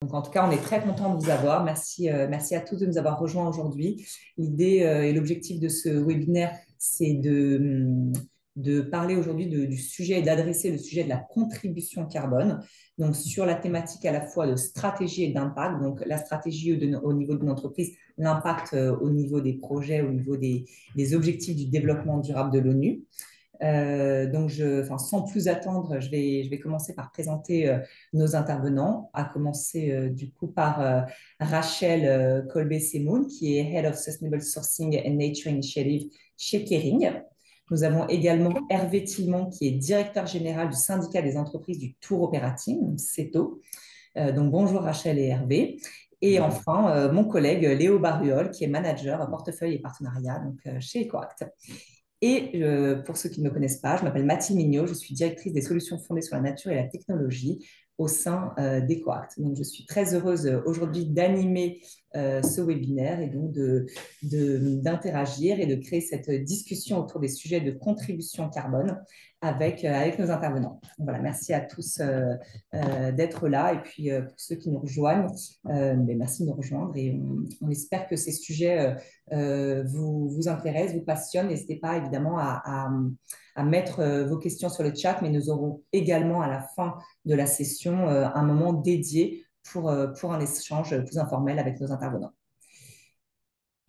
Donc, en tout cas, on est très content de vous avoir. Merci, merci à tous de nous avoir rejoints aujourd'hui. L'idée et l'objectif de ce webinaire, c'est de parler aujourd'hui du sujet et d'adresser le sujet de la contribution carbone, donc sur la thématique à la fois de stratégie et d'impact, donc la stratégie au niveau d'une entreprise, l'impact au niveau des projets, au niveau des objectifs du développement durable de l'ONU. Donc, sans plus attendre, je vais commencer par présenter nos intervenants, à commencer du coup par Rachel Colbé-Semoun, qui est Head of Sustainable Sourcing and Nature Initiative chez Kering. Nous avons également Hervé Tillemont, qui est directeur général du syndicat des entreprises du Tour Operating, CETO. Donc, bonjour Rachel et Hervé. Et enfin, mon collègue Léo Barruol, qui est manager à portefeuille et partenariat donc, chez EcoAct. Et pour ceux qui ne me connaissent pas, je m'appelle Mathilde Mignot, je suis directrice des solutions fondées sur la nature et la technologie au sein d'EcoAct. Donc, je suis très heureuse aujourd'hui d'animer ce webinaire et donc d'interagir et de créer cette discussion autour des sujets de contribution carbone avec nos intervenants. Voilà, merci à tous d'être là et puis pour ceux qui nous rejoignent, merci de nous rejoindre et on espère que ces sujets vous intéressent, vous passionnent. N'hésitez pas évidemment à mettre vos questions sur le chat, mais nous aurons également à la fin de la session un moment dédié pour un échange plus informel avec nos intervenants.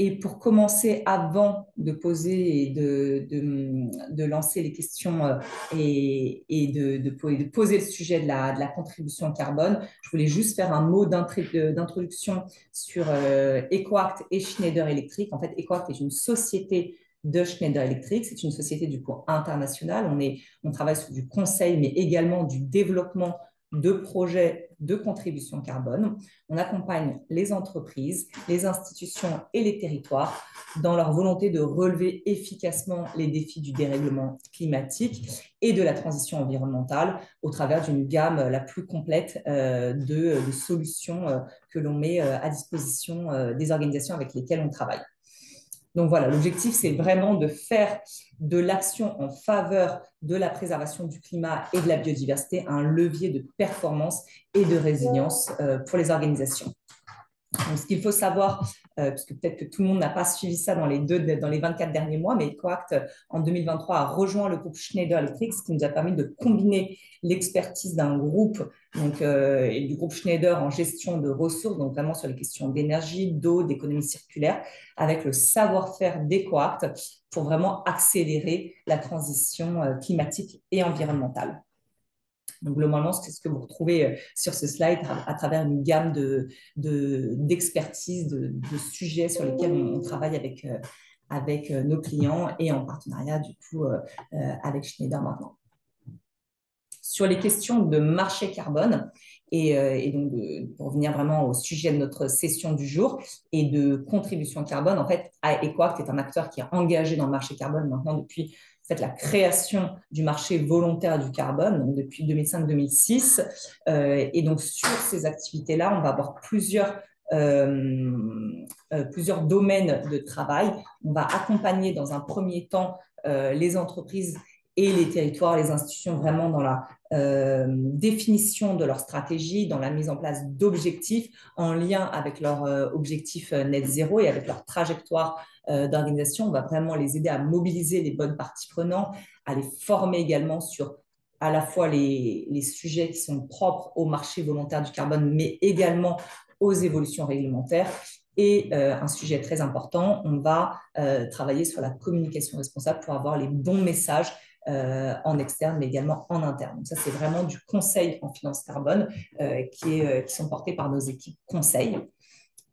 Et pour commencer, avant de poser et de lancer les questions et de poser le sujet de la contribution carbone, je voulais juste faire un mot d'introduction sur EcoAct et Schneider Electric. En fait, EcoAct est une société de Schneider Electric. C'est une société du coup internationale. On travaille sur du conseil, mais également du développement de projets de contribution carbone. On accompagne les entreprises, les institutions et les territoires dans leur volonté de relever efficacement les défis du dérèglement climatique et de la transition environnementale au travers d'une gamme la plus complète de solutions que l'on met à disposition des organisations avec lesquelles on travaille. Donc voilà, l'objectif, c'est vraiment de faire de l'action en faveur de la préservation du climat et de la biodiversité un levier de performance et de résilience pour les organisations. Donc, ce qu'il faut savoir, puisque peut-être que tout le monde n'a pas suivi ça dans les 24 derniers mois, mais EcoAct, en 2023, a rejoint le groupe Schneider Electric, ce qui nous a permis de combiner l'expertise d'un groupe, et du groupe Schneider en gestion de ressources, donc vraiment sur les questions d'énergie, d'eau, d'économie circulaire, avec le savoir-faire d'EcoAct pour vraiment accélérer la transition climatique et environnementale. Donc, globalement, c'est ce que vous retrouvez sur ce slide à travers une gamme d'expertise, de sujets sur lesquels on travaille avec nos clients et en partenariat, du coup, avec Schneider maintenant. Sur les questions de marché carbone, et donc pour revenir vraiment au sujet de notre session du jour et de contribution carbone, en fait, EcoAct est un acteur qui est engagé dans le marché carbone maintenant depuis la création du marché volontaire du carbone, donc depuis 2005-2006. Et donc, sur ces activités-là, on va avoir plusieurs domaines de travail. On va accompagner dans un premier temps les entreprises et les territoires, les institutions, vraiment dans la définition de leur stratégie, dans la mise en place d'objectifs en lien avec leur objectif net zéro et avec leur trajectoire d'organisation. On va vraiment les aider à mobiliser les bonnes parties prenantes, à les former également sur à la fois les sujets qui sont propres au marché volontaire du carbone, mais également aux évolutions réglementaires. Et un sujet très important, on va travailler sur la communication responsable pour avoir les bons messages en externe, mais également en interne. Donc ça, c'est vraiment du conseil en finance carbone qui sont portés par nos équipes conseil.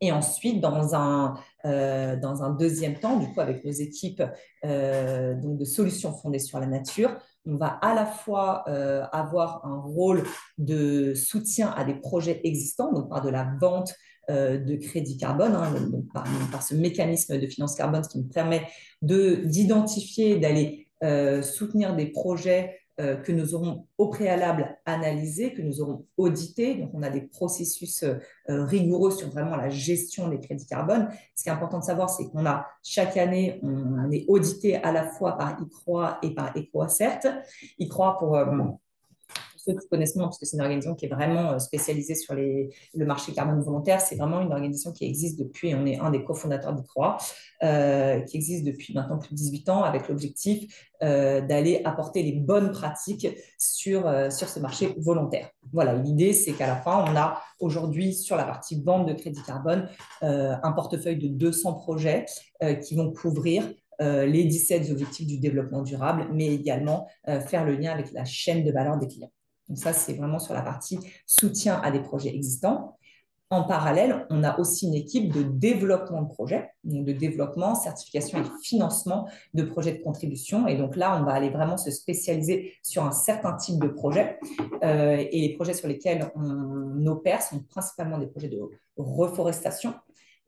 Et ensuite, dans un deuxième temps, du coup, avec nos équipes donc de solutions fondées sur la nature, on va à la fois avoir un rôle de soutien à des projets existants, donc par de la vente de crédit carbone, donc par ce mécanisme de finance carbone, ce qui nous permet d'identifier, d'aller soutenir des projets que nous aurons au préalable analysés, que nous aurons audités. Donc, on a des processus rigoureux sur vraiment la gestion des crédits carbone. Ce qui est important de savoir, c'est qu'on a chaque année, on est audité à la fois par ICROI et par EcoAcert. ICROI pour ceux qui connaissent moins, parce que c'est une organisation qui est vraiment spécialisée sur le marché carbone volontaire. C'est vraiment une organisation qui existe depuis, on est un des cofondateurs d'I3, qui existe depuis maintenant plus de 18 ans, avec l'objectif d'aller apporter les bonnes pratiques sur ce marché volontaire. Voilà, l'idée, c'est qu'à la fin, on a aujourd'hui, sur la partie vente de crédit carbone, un portefeuille de 200 projets qui vont couvrir les 17 objectifs du développement durable, mais également faire le lien avec la chaîne de valeur des clients. Donc ça, c'est vraiment sur la partie soutien à des projets existants. En parallèle, on a aussi une équipe de développement de projets, donc de développement, certification et financement de projets de contribution. Et donc là, on va aller vraiment se spécialiser sur un certain type de projet. Et les projets sur lesquels on opère sont principalement des projets de reforestation,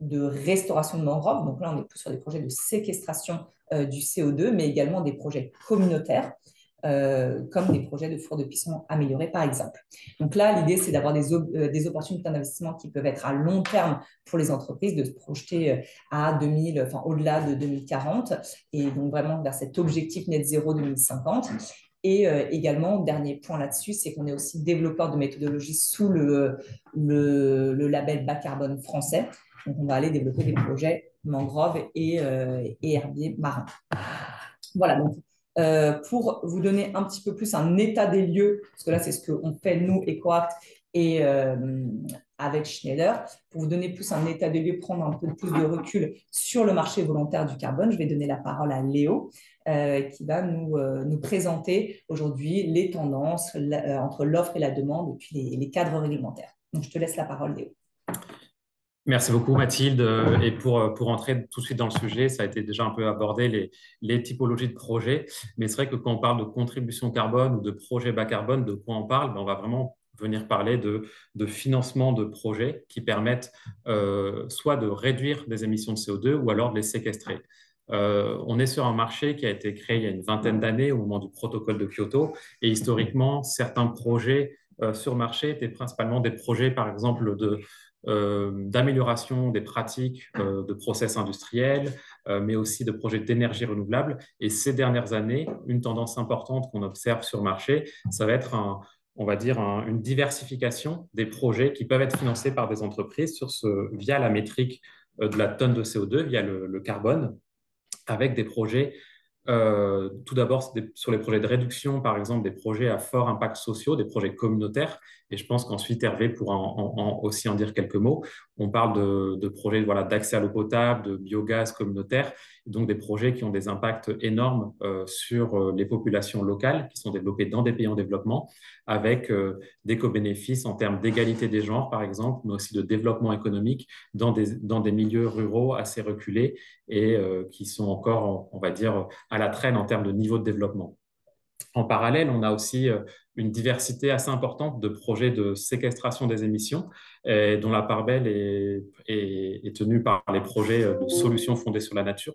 de restauration de mangroves. Donc là, on est plus sur des projets de séquestration du CO2, mais également des projets communautaires, comme des projets de fours de cuisson améliorés, par exemple. Donc là, l'idée, c'est d'avoir des opportunités d'investissement qui peuvent être à long terme pour les entreprises, de se projeter à 2000, enfin au-delà de 2040, et donc vraiment vers cet objectif net zéro 2050. Et également, dernier point là-dessus, c'est qu'on est aussi développeur de méthodologie sous le label bas carbone français. Donc, on va aller développer des projets mangroves et herbiers marins. Voilà, donc pour vous donner un petit peu plus un état des lieux, parce que là, c'est ce qu'on fait, nous, EcoAct, et avec Schneider, pour vous donner plus un état des lieux, prendre un peu plus de recul sur le marché volontaire du carbone, je vais donner la parole à Léo, qui va nous présenter aujourd'hui les tendances entre l'offre et la demande, et puis les cadres réglementaires. Donc, je te laisse la parole, Léo. Merci beaucoup Mathilde. Et pour entrer tout de suite dans le sujet, ça a été déjà un peu abordé les typologies de projets. Mais c'est vrai que quand on parle de contribution carbone ou de projet bas carbone, de quoi on parle? On va vraiment venir parler de financement de projets qui permettent soit de réduire des émissions de CO2 ou alors de les séquestrer. On est sur un marché qui a été créé il y a une vingtaine d'années au moment du protocole de Kyoto. Et historiquement, certains projets sur le marché étaient principalement des projets, par exemple, d'amélioration des pratiques de process industriels, mais aussi de projets d'énergie renouvelable. Et ces dernières années, une tendance importante qu'on observe sur le marché, ça va être on va dire une diversification des projets qui peuvent être financés par des entreprises via la métrique de la tonne de CO2, via le carbone, avec des projets tout d'abord, sur les projets de réduction, par exemple, des projets à fort impact sociaux, des projets communautaires. Et je pense qu'ensuite, Hervé pourra aussi en dire quelques mots. On parle de projets voilà, d'accès à l'eau potable, de biogaz communautaire, donc des projets qui ont des impacts énormes sur les populations locales qui sont développées dans des pays en développement, avec des co-bénéfices en termes d'égalité des genres, par exemple, mais aussi de développement économique dans des milieux ruraux assez reculés et qui sont encore, on va dire, à la traîne en termes de niveau de développement. En parallèle, on a aussi une diversité assez importante de projets de séquestration des émissions, dont la part belle est tenue par les projets de solutions fondées sur la nature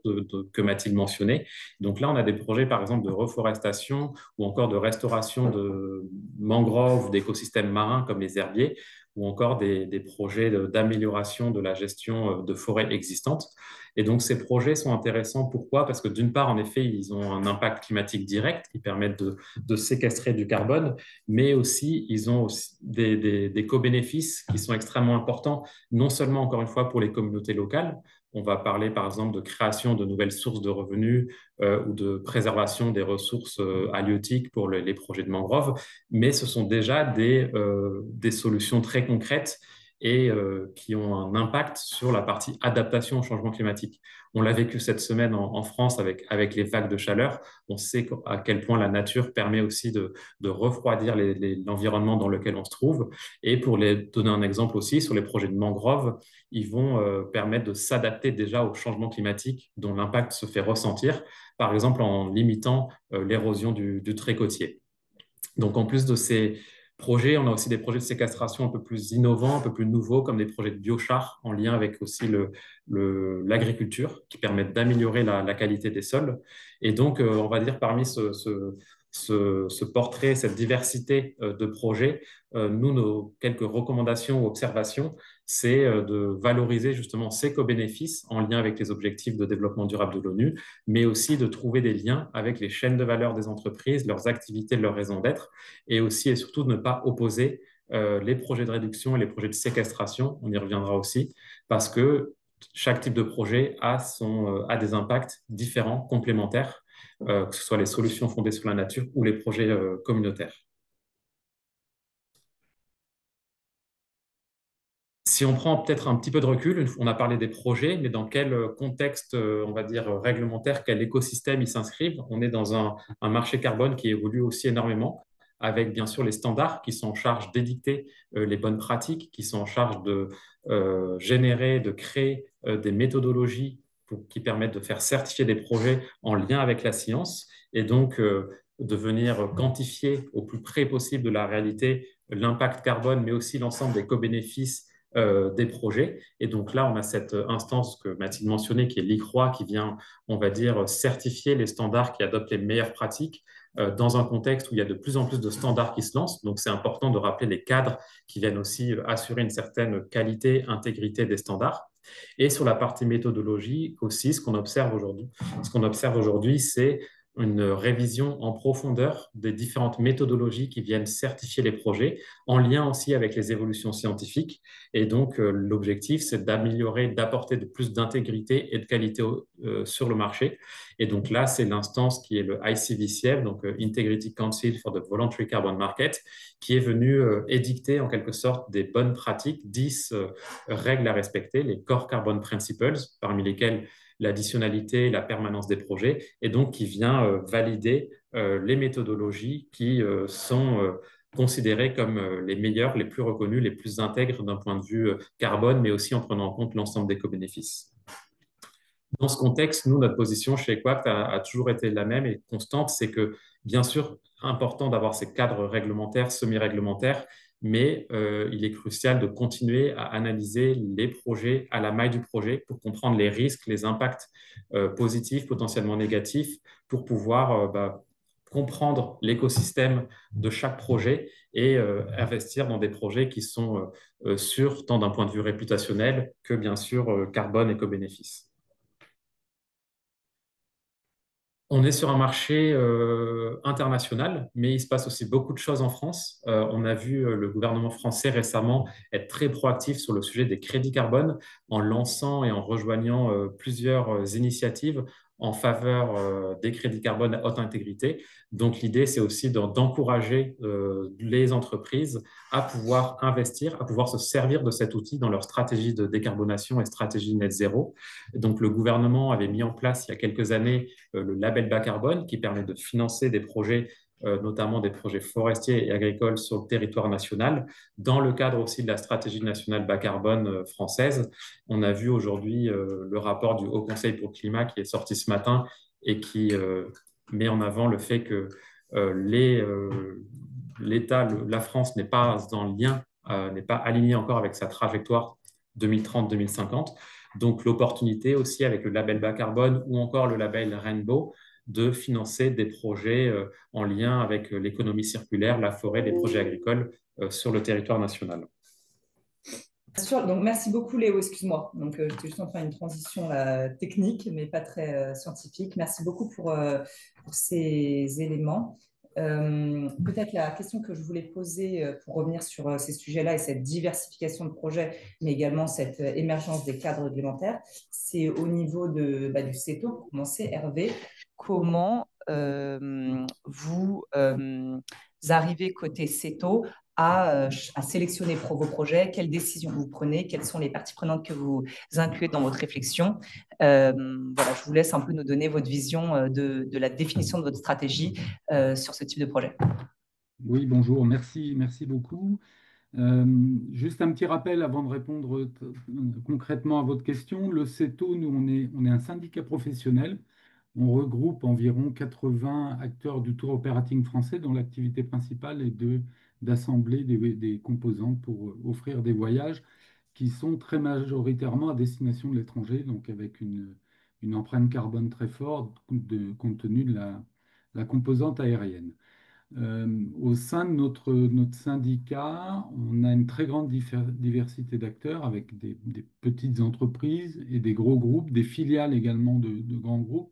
que Mathilde mentionnait. Donc là, on a des projets, par exemple, de reforestation ou encore de restauration de mangroves ou d'écosystèmes marins comme les herbiers, ou encore des projets d'amélioration de la gestion de forêts existantes. Et donc, ces projets sont intéressants. Pourquoi? Parce que d'une part, en effet, ils ont un impact climatique direct, ils permettent de séquestrer du carbone, mais aussi, ils ont aussi des co-bénéfices qui sont extrêmement importants, non seulement, encore une fois, pour les communautés locales. On va parler, par exemple, de création de nouvelles sources de revenus ou de préservation des ressources halieutiques pour les projets de mangrove, mais ce sont déjà des solutions très concrètes et qui ont un impact sur la partie adaptation au changement climatique. On l'a vécu cette semaine en France avec les vagues de chaleur. On sait à quel point la nature permet aussi de refroidir l'environnement dans lequel on se trouve. Et pour les donner un exemple aussi, sur les projets de mangrove, ils vont permettre de s'adapter déjà au changement climatique dont l'impact se fait ressentir, par exemple en limitant l'érosion du trait côtier. Donc, en plus de ces projets, on a aussi des projets de séquestration un peu plus innovants, un peu plus nouveaux, comme des projets de biochar en lien avec aussi l'agriculture, qui permettent d'améliorer la qualité des sols. Et donc, on va dire parmi ce portrait, cette diversité de projets, nous, nos quelques recommandations ou observations, c'est de valoriser justement ces co-bénéfices en lien avec les objectifs de développement durable de l'ONU, mais aussi de trouver des liens avec les chaînes de valeur des entreprises, leurs activités, leurs raisons d'être, et aussi et surtout de ne pas opposer les projets de réduction et les projets de séquestration, on y reviendra aussi, parce que chaque type de projet a des impacts différents, complémentaires, que ce soit les solutions fondées sur la nature ou les projets communautaires. Si on prend peut-être un petit peu de recul, on a parlé des projets, mais dans quel contexte, on va dire, réglementaire, quel écosystème ils s'inscrivent? On est dans un marché carbone qui évolue aussi énormément, avec bien sûr les standards qui sont en charge d'édicter les bonnes pratiques, qui sont en charge de générer, de créer des méthodologies qui permettent de faire certifier des projets en lien avec la science, et donc de venir quantifier au plus près possible de la réalité l'impact carbone, mais aussi l'ensemble des co-bénéfices des projets. Et donc là, on a cette instance que Mathilde mentionnait, qui est l'ICROI, qui vient, on va dire, certifier les standards qui adoptent les meilleures pratiques dans un contexte où il y a de plus en plus de standards qui se lancent. Donc c'est important de rappeler les cadres qui viennent aussi assurer une certaine qualité, intégrité des standards. Et sur la partie méthodologie aussi, ce qu'on observe aujourd'hui, c'est une révision en profondeur des différentes méthodologies qui viennent certifier les projets, en lien aussi avec les évolutions scientifiques. Et donc, l'objectif, c'est d'améliorer, d'apporter de plus d'intégrité et de qualité sur le marché. Et donc là, c'est l'instance qui est le ICVCF, donc Integrity Council for the Voluntary Carbon Market, qui est venu édicter en quelque sorte des bonnes pratiques, 10 règles à respecter, les Core Carbon Principles, parmi lesquelles l'additionnalité, la permanence des projets, et donc qui vient valider les méthodologies qui sont considérées comme les meilleures, les plus reconnues, les plus intègres d'un point de vue carbone, mais aussi en prenant en compte l'ensemble des co-bénéfices. Dans ce contexte, nous, notre position chez Equact a toujours été la même et constante, c'est que, bien sûr, important d'avoir ces cadres réglementaires, semi-réglementaires, mais il est crucial de continuer à analyser les projets à la maille du projet pour comprendre les risques, les impacts positifs, potentiellement négatifs, pour pouvoir comprendre l'écosystème de chaque projet et investir dans des projets qui sont sûrs, tant d'un point de vue réputationnel que, bien sûr, carbone et co-bénéfices. On est sur un marché international, mais il se passe aussi beaucoup de choses en France. On a vu le gouvernement français récemment être très proactif sur le sujet des crédits carbone en lançant et en rejoignant plusieurs initiatives en faveur des crédits carbone à haute intégrité. Donc l'idée, c'est aussi d'encourager les entreprises à pouvoir investir, à pouvoir se servir de cet outil dans leur stratégie de décarbonation et stratégie net zéro. Donc le gouvernement avait mis en place il y a quelques années le label bas carbone qui permet de financer des projets, notamment des projets forestiers et agricoles sur le territoire national. Dans le cadre aussi de la stratégie nationale bas carbone française, on a vu aujourd'hui le rapport du Haut Conseil pour le climat qui est sorti ce matin et qui met en avant le fait que l'État, la France n'est pas en lien, n'est pas aligné encore avec sa trajectoire 2030-2050. Donc, l'opportunité aussi avec le label bas carbone ou encore le label Rainbow de financer des projets en lien avec l'économie circulaire, la forêt, les projets agricoles sur le territoire national. Sûr, donc merci beaucoup Léo, excuse-moi. Donc j'étais juste en train d'une transition technique, mais pas très scientifique. Merci beaucoup pour ces éléments. Peut-être la question que je voulais poser pour revenir sur ces sujets-là et cette diversification de projets, mais également cette émergence des cadres réglementaires, c'est au niveau du CETO, pour commencer, Hervé, comment vous arrivez côté CETO à sélectionner vos projets, quelles décisions vous prenez, quelles sont les parties prenantes que vous incluez dans votre réflexion. Voilà, je vous laisse un peu nous donner votre vision de la définition de votre stratégie sur ce type de projet. Oui, bonjour, merci beaucoup. Juste un petit rappel avant de répondre concrètement à votre question. Le CETO, nous, on est un syndicat professionnel. On regroupe environ 80 acteurs du tour operating français dont l'activité principale est d'assembler des composants pour offrir des voyages qui sont très majoritairement à destination de l'étranger, donc avec une empreinte carbone très forte compte tenu de la composante aérienne. Au sein de notre syndicat, on a une très grande diversité d'acteurs avec des petites entreprises et des gros groupes, des filiales également de grands groupes,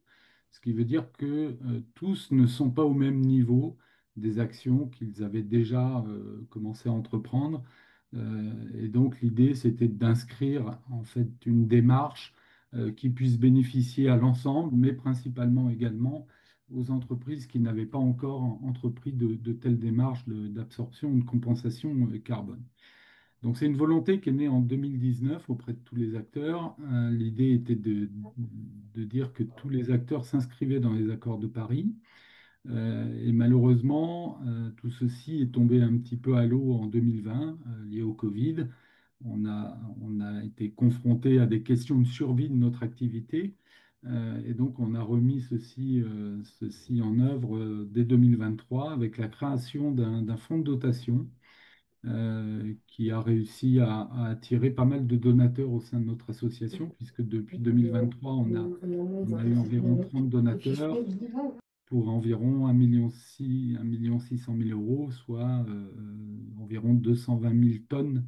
ce qui veut dire que tous ne sont pas au même niveau des actions qu'ils avaient déjà commencé à entreprendre. Et donc l'idée, c'était d'inscrire en fait une démarche qui puisse bénéficier à l'ensemble, mais principalement également aux entreprises qui n'avaient pas encore entrepris de telles démarches d'absorption ou de compensation carbone. Donc c'est une volonté qui est née en 2019 auprès de tous les acteurs. L'idée était de dire que tous les acteurs s'inscrivaient dans les accords de Paris. Et malheureusement, tout ceci est tombé un petit peu à l'eau en 2020, lié au Covid. On a été confronté à des questions de survie de notre activité. Et donc, on a remis ceci en œuvre dès 2023 avec la création d'un fonds de dotation qui a réussi à attirer pas mal de donateurs au sein de notre association, puisque depuis 2023, on a eu environ 30 donateurs pour environ 1,6 million soit environ 220 000 tonnes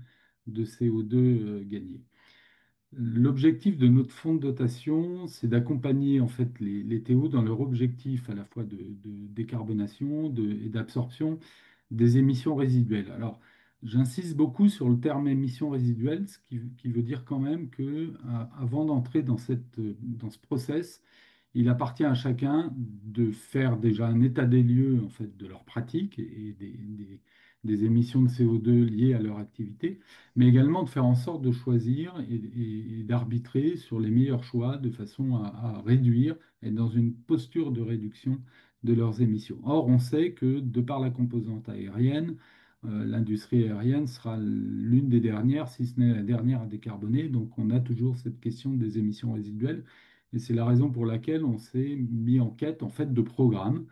de CO2 gagnées. L'objectif de notre fonds de dotation, c'est d'accompagner en fait les TO dans leur objectif à la fois de décarbonation et d'absorption des émissions résiduelles. Alors, j'insiste beaucoup sur le terme émissions résiduelles, qui veut dire quand même que avant d'entrer dans ce process, il appartient à chacun de faire déjà un état des lieux en fait, de leur pratique et des émissions de CO2 liées à leur activité, mais également de faire en sorte de choisir et d'arbitrer sur les meilleurs choix de façon à réduire, être dans une posture de réduction de leurs émissions. Or, on sait que de par la composante aérienne, l'industrie aérienne sera l'une des dernières, si ce n'est la dernière à décarboner. Donc, on a toujours cette question des émissions résiduelles. Et c'est la raison pour laquelle on s'est mis en quête en fait, de programmes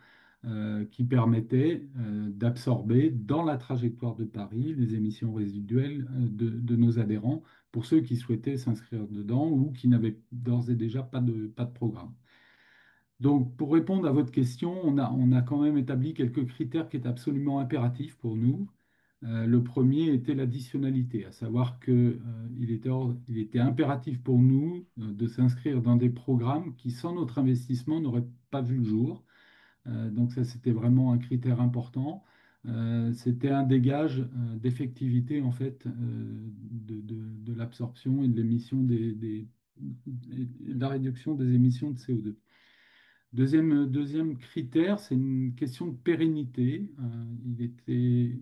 qui permettaient d'absorber dans la trajectoire de Paris les émissions résiduelles de nos adhérents pour ceux qui souhaitaient s'inscrire dedans ou qui n'avaient d'ores et déjà pas de programme. Donc, pour répondre à votre question, on a quand même établi quelques critères qui étaient absolument impératifs pour nous. Le premier était l'additionnalité, à savoir qu'il était impératif pour nous de s'inscrire dans des programmes qui, sans notre investissement, n'auraient pas vu le jour. Donc ça, c'était vraiment un critère important. C'était un dégage d'effectivité, en fait, de l'absorption et de l'émission de la réduction des émissions de CO2. Deuxième critère, c'est une question de pérennité. Il était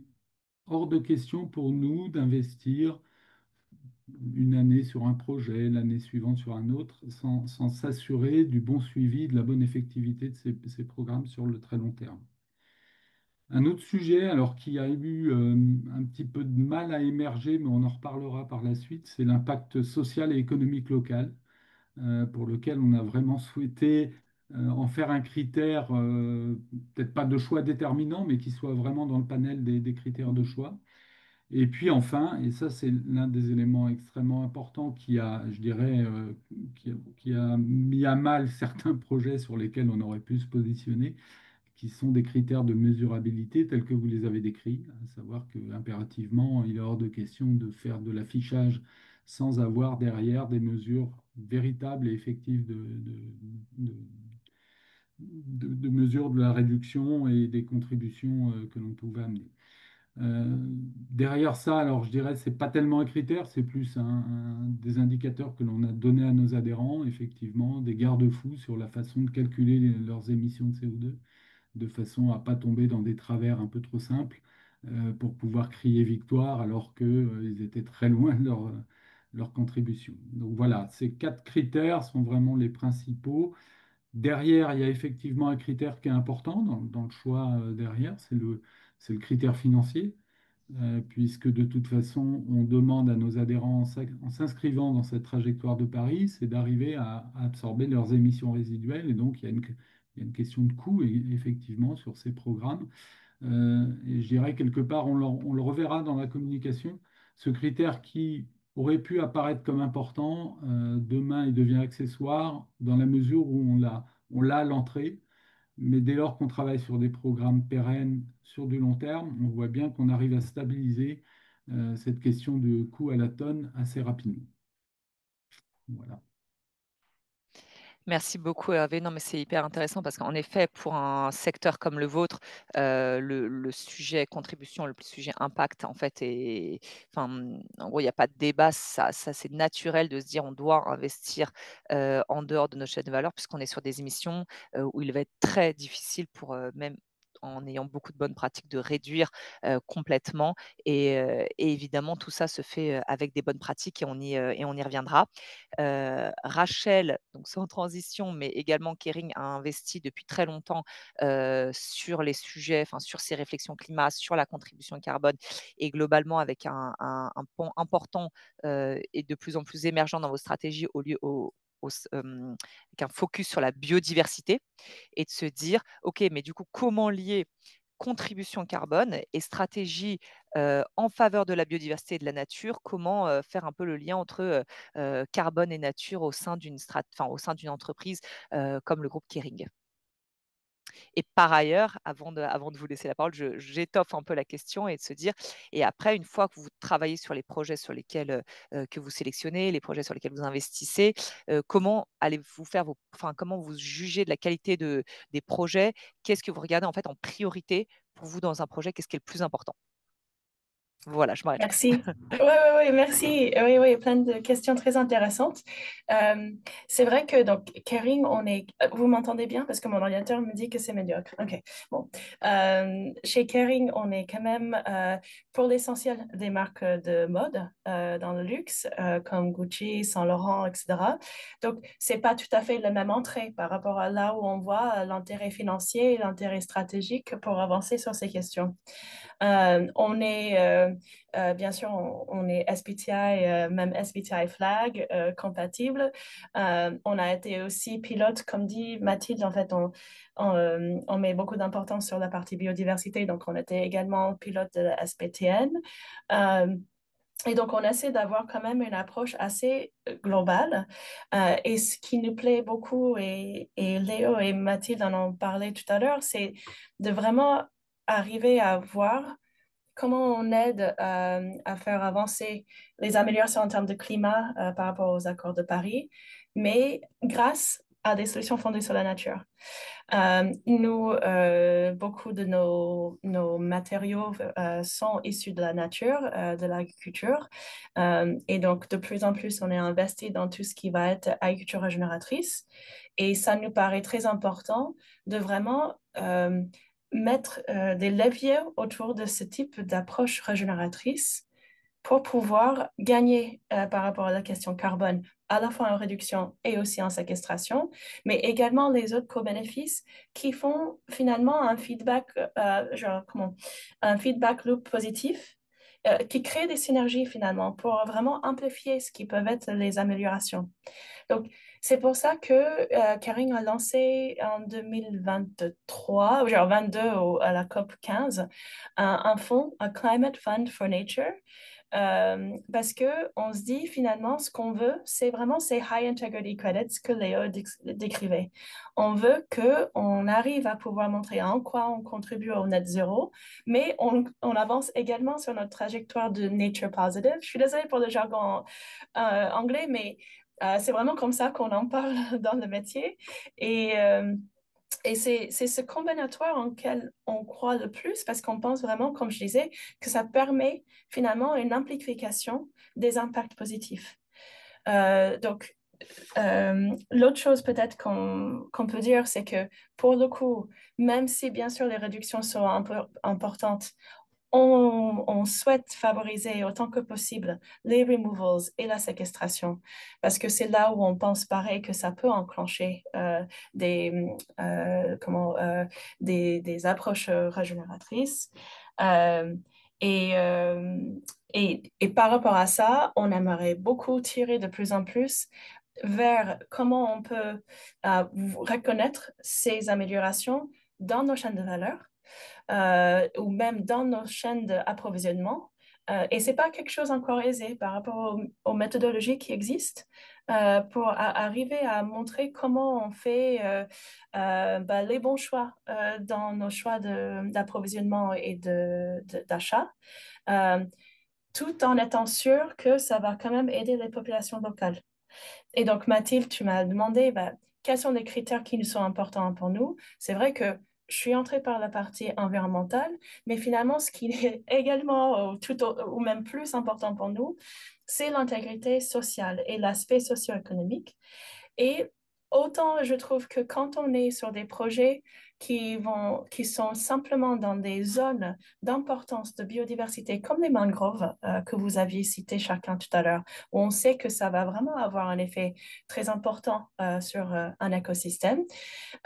hors de question pour nous d'investir une année sur un projet, l'année suivante sur un autre, sans s'assurer du bon suivi, de la bonne effectivité de ces programmes sur le très long terme. Un autre sujet, alors qui a eu un petit peu de mal à émerger, mais on en reparlera par la suite, c'est l'impact social et économique local, pour lequel on a vraiment souhaité en faire un critère, peut-être pas de choix déterminant, mais qui soit vraiment dans le panel des critères de choix. Et puis enfin, et ça c'est l'un des éléments extrêmement importants qui a, je dirais, qui a mis à mal certains projets sur lesquels on aurait pu se positionner, qui sont des critères de mesurabilité tels que vous les avez décrits, à savoir qu'impérativement, il est hors de question de faire de l'affichage sans avoir derrière des mesures véritables et effectives de mesures de la réduction et des contributions que l'on pouvait amener. Derrière ça, alors je dirais, c'est pas tellement un critère, c'est plus des indicateurs que l'on a donnés à nos adhérents, effectivement, des garde-fous sur la façon de calculer leurs émissions de CO2, de façon à pas tomber dans des travers un peu trop simples pour pouvoir crier victoire alors qu'ils étaient très loin de leur contribution. Donc voilà, ces quatre critères sont vraiment les principaux. Derrière, il y a effectivement un critère qui est important dans le choix derrière, c'est le critère financier, puisque de toute façon, on demande à nos adhérents, en s'inscrivant dans cette trajectoire de Paris, c'est d'arriver à absorber leurs émissions résiduelles. Et donc, il y a une question de coût, effectivement, sur ces programmes. Et je dirais quelque part, on le reverra dans la communication, ce critère qui aurait pu apparaître comme important, demain il devient accessoire dans la mesure où on l'a à l'entrée, Mais dès lors qu'on travaille sur des programmes pérennes sur du long terme, on voit bien qu'on arrive à stabiliser cette question de coût à la tonne assez rapidement. Voilà. Merci beaucoup, Hervé. Non, mais c'est hyper intéressant parce qu'en effet, pour un secteur comme le vôtre, le sujet contribution, le sujet impact, en fait, en gros, il n'y a pas de débat. Ça, c'est naturel de se dire on doit investir en dehors de notre chaîne de valeur puisqu'on est sur des émissions où il va être très difficile pour même en ayant beaucoup de bonnes pratiques, de réduire complètement. Et évidemment, tout ça se fait avec des bonnes pratiques et on y reviendra. Rachel, donc sans transition, mais également Kering a investi depuis très longtemps sur les sujets, sur ces réflexions climat, sur la contribution carbone et globalement avec un pont important et de plus en plus émergent dans vos stratégies avec un focus sur la biodiversité et de se dire, OK, mais du coup, comment lier contribution carbone et stratégie en faveur de la biodiversité et de la nature, comment faire un peu le lien entre carbone et nature au sein d'une entreprise comme le groupe Kering. Et par ailleurs, avant de vous laisser la parole, j'étoffe un peu la question et de se dire, et après, une fois que vous travaillez sur les projets sur lesquels que vous sélectionnez, les projets sur lesquels vous investissez, comment allez-vous faire comment vous jugez de la qualité des projets? Qu'est-ce que vous regardez en fait en priorité pour vous dans un projet? Qu'est-ce qui est le plus important? Voilà, je m'arrête là. Merci. Oui, merci. Oui, plein de questions très intéressantes. C'est vrai que donc Kering, vous m'entendez bien parce que mon ordinateur me dit que c'est médiocre. Ok, bon. Chez Kering, on est quand même pour l'essentiel des marques de mode dans le luxe comme Gucci, Saint Laurent, etc. Donc c'est pas tout à fait la même entrée par rapport à là où on voit l'intérêt financier et l'intérêt stratégique pour avancer sur ces questions. On est, bien sûr, on est SBTI, même SBTI Flag compatible. On a été aussi pilote, comme dit Mathilde, en fait, on met beaucoup d'importance sur la partie biodiversité, donc on était également pilote de la SBTN. Et donc, on essaie d'avoir quand même une approche assez globale. Et ce qui nous plaît beaucoup, et Léo et Mathilde en ont parlé tout à l'heure, c'est de vraiment arriver à voir comment on aide à faire avancer les améliorations en termes de climat par rapport aux accords de Paris, mais grâce à des solutions fondées sur la nature. Beaucoup de nos matériaux sont issus de la nature, de l'agriculture. Et donc, de plus en plus, on est investi dans tout ce qui va être agriculture régénératrice. Et ça nous paraît très important de vraiment mettre des leviers autour de ce type d'approche régénératrice pour pouvoir gagner par rapport à la question carbone, à la fois en réduction et aussi en séquestration, mais également les autres co-bénéfices qui font finalement un feedback, un feedback loop positif qui crée des synergies finalement pour vraiment amplifier ce qui peuvent être les améliorations. Donc, c'est pour ça que Kering a lancé en 2023, genre 22 à la COP 15, un fonds, un Climate Fund for Nature, parce que on se dit finalement ce qu'on veut, c'est vraiment ces high integrity credits que Léo décrivait. On veut qu'on arrive à pouvoir montrer en quoi on contribue au net zéro, mais on avance également sur notre trajectoire de nature positive. Je suis désolée pour le jargon anglais, mais c'est vraiment comme ça qu'on en parle dans le métier. Et c'est ce combinatoire en lequel on croit le plus parce qu'on pense vraiment, comme je disais, que ça permet finalement une amplification des impacts positifs. Donc, l'autre chose peut-être qu'on peut dire, c'est que pour le coup, même si bien sûr les réductions sont un peu importantes, on souhaite favoriser autant que possible les removals et la séquestration parce que c'est là où on pense pareil que ça peut enclencher des approches régénératrices. Euh, et, euh, et par rapport à ça, on aimerait beaucoup tirer de plus en plus vers comment on peut reconnaître ces améliorations dans nos chaînes de valeur ou même dans nos chaînes d'approvisionnement. Et ce n'est pas quelque chose encore aisé par rapport aux méthodologies qui existent. pour arriver à montrer comment on fait les bons choix dans nos choix d'approvisionnement et d'achat, tout en étant sûr que ça va quand même aider les populations locales. Et donc, Mathilde, tu m'as demandé quels sont les critères qui nous sont importants pour nous. C'est vrai que je suis entrée par la partie environnementale, mais finalement, ce qui est également ou même plus important pour nous, c'est l'intégrité sociale et l'aspect socio-économique. Et autant je trouve que quand on est sur des projets qui sont simplement dans des zones d'importance de biodiversité, comme les mangroves que vous aviez citées chacun tout à l'heure, où on sait que ça va vraiment avoir un effet très important sur un écosystème.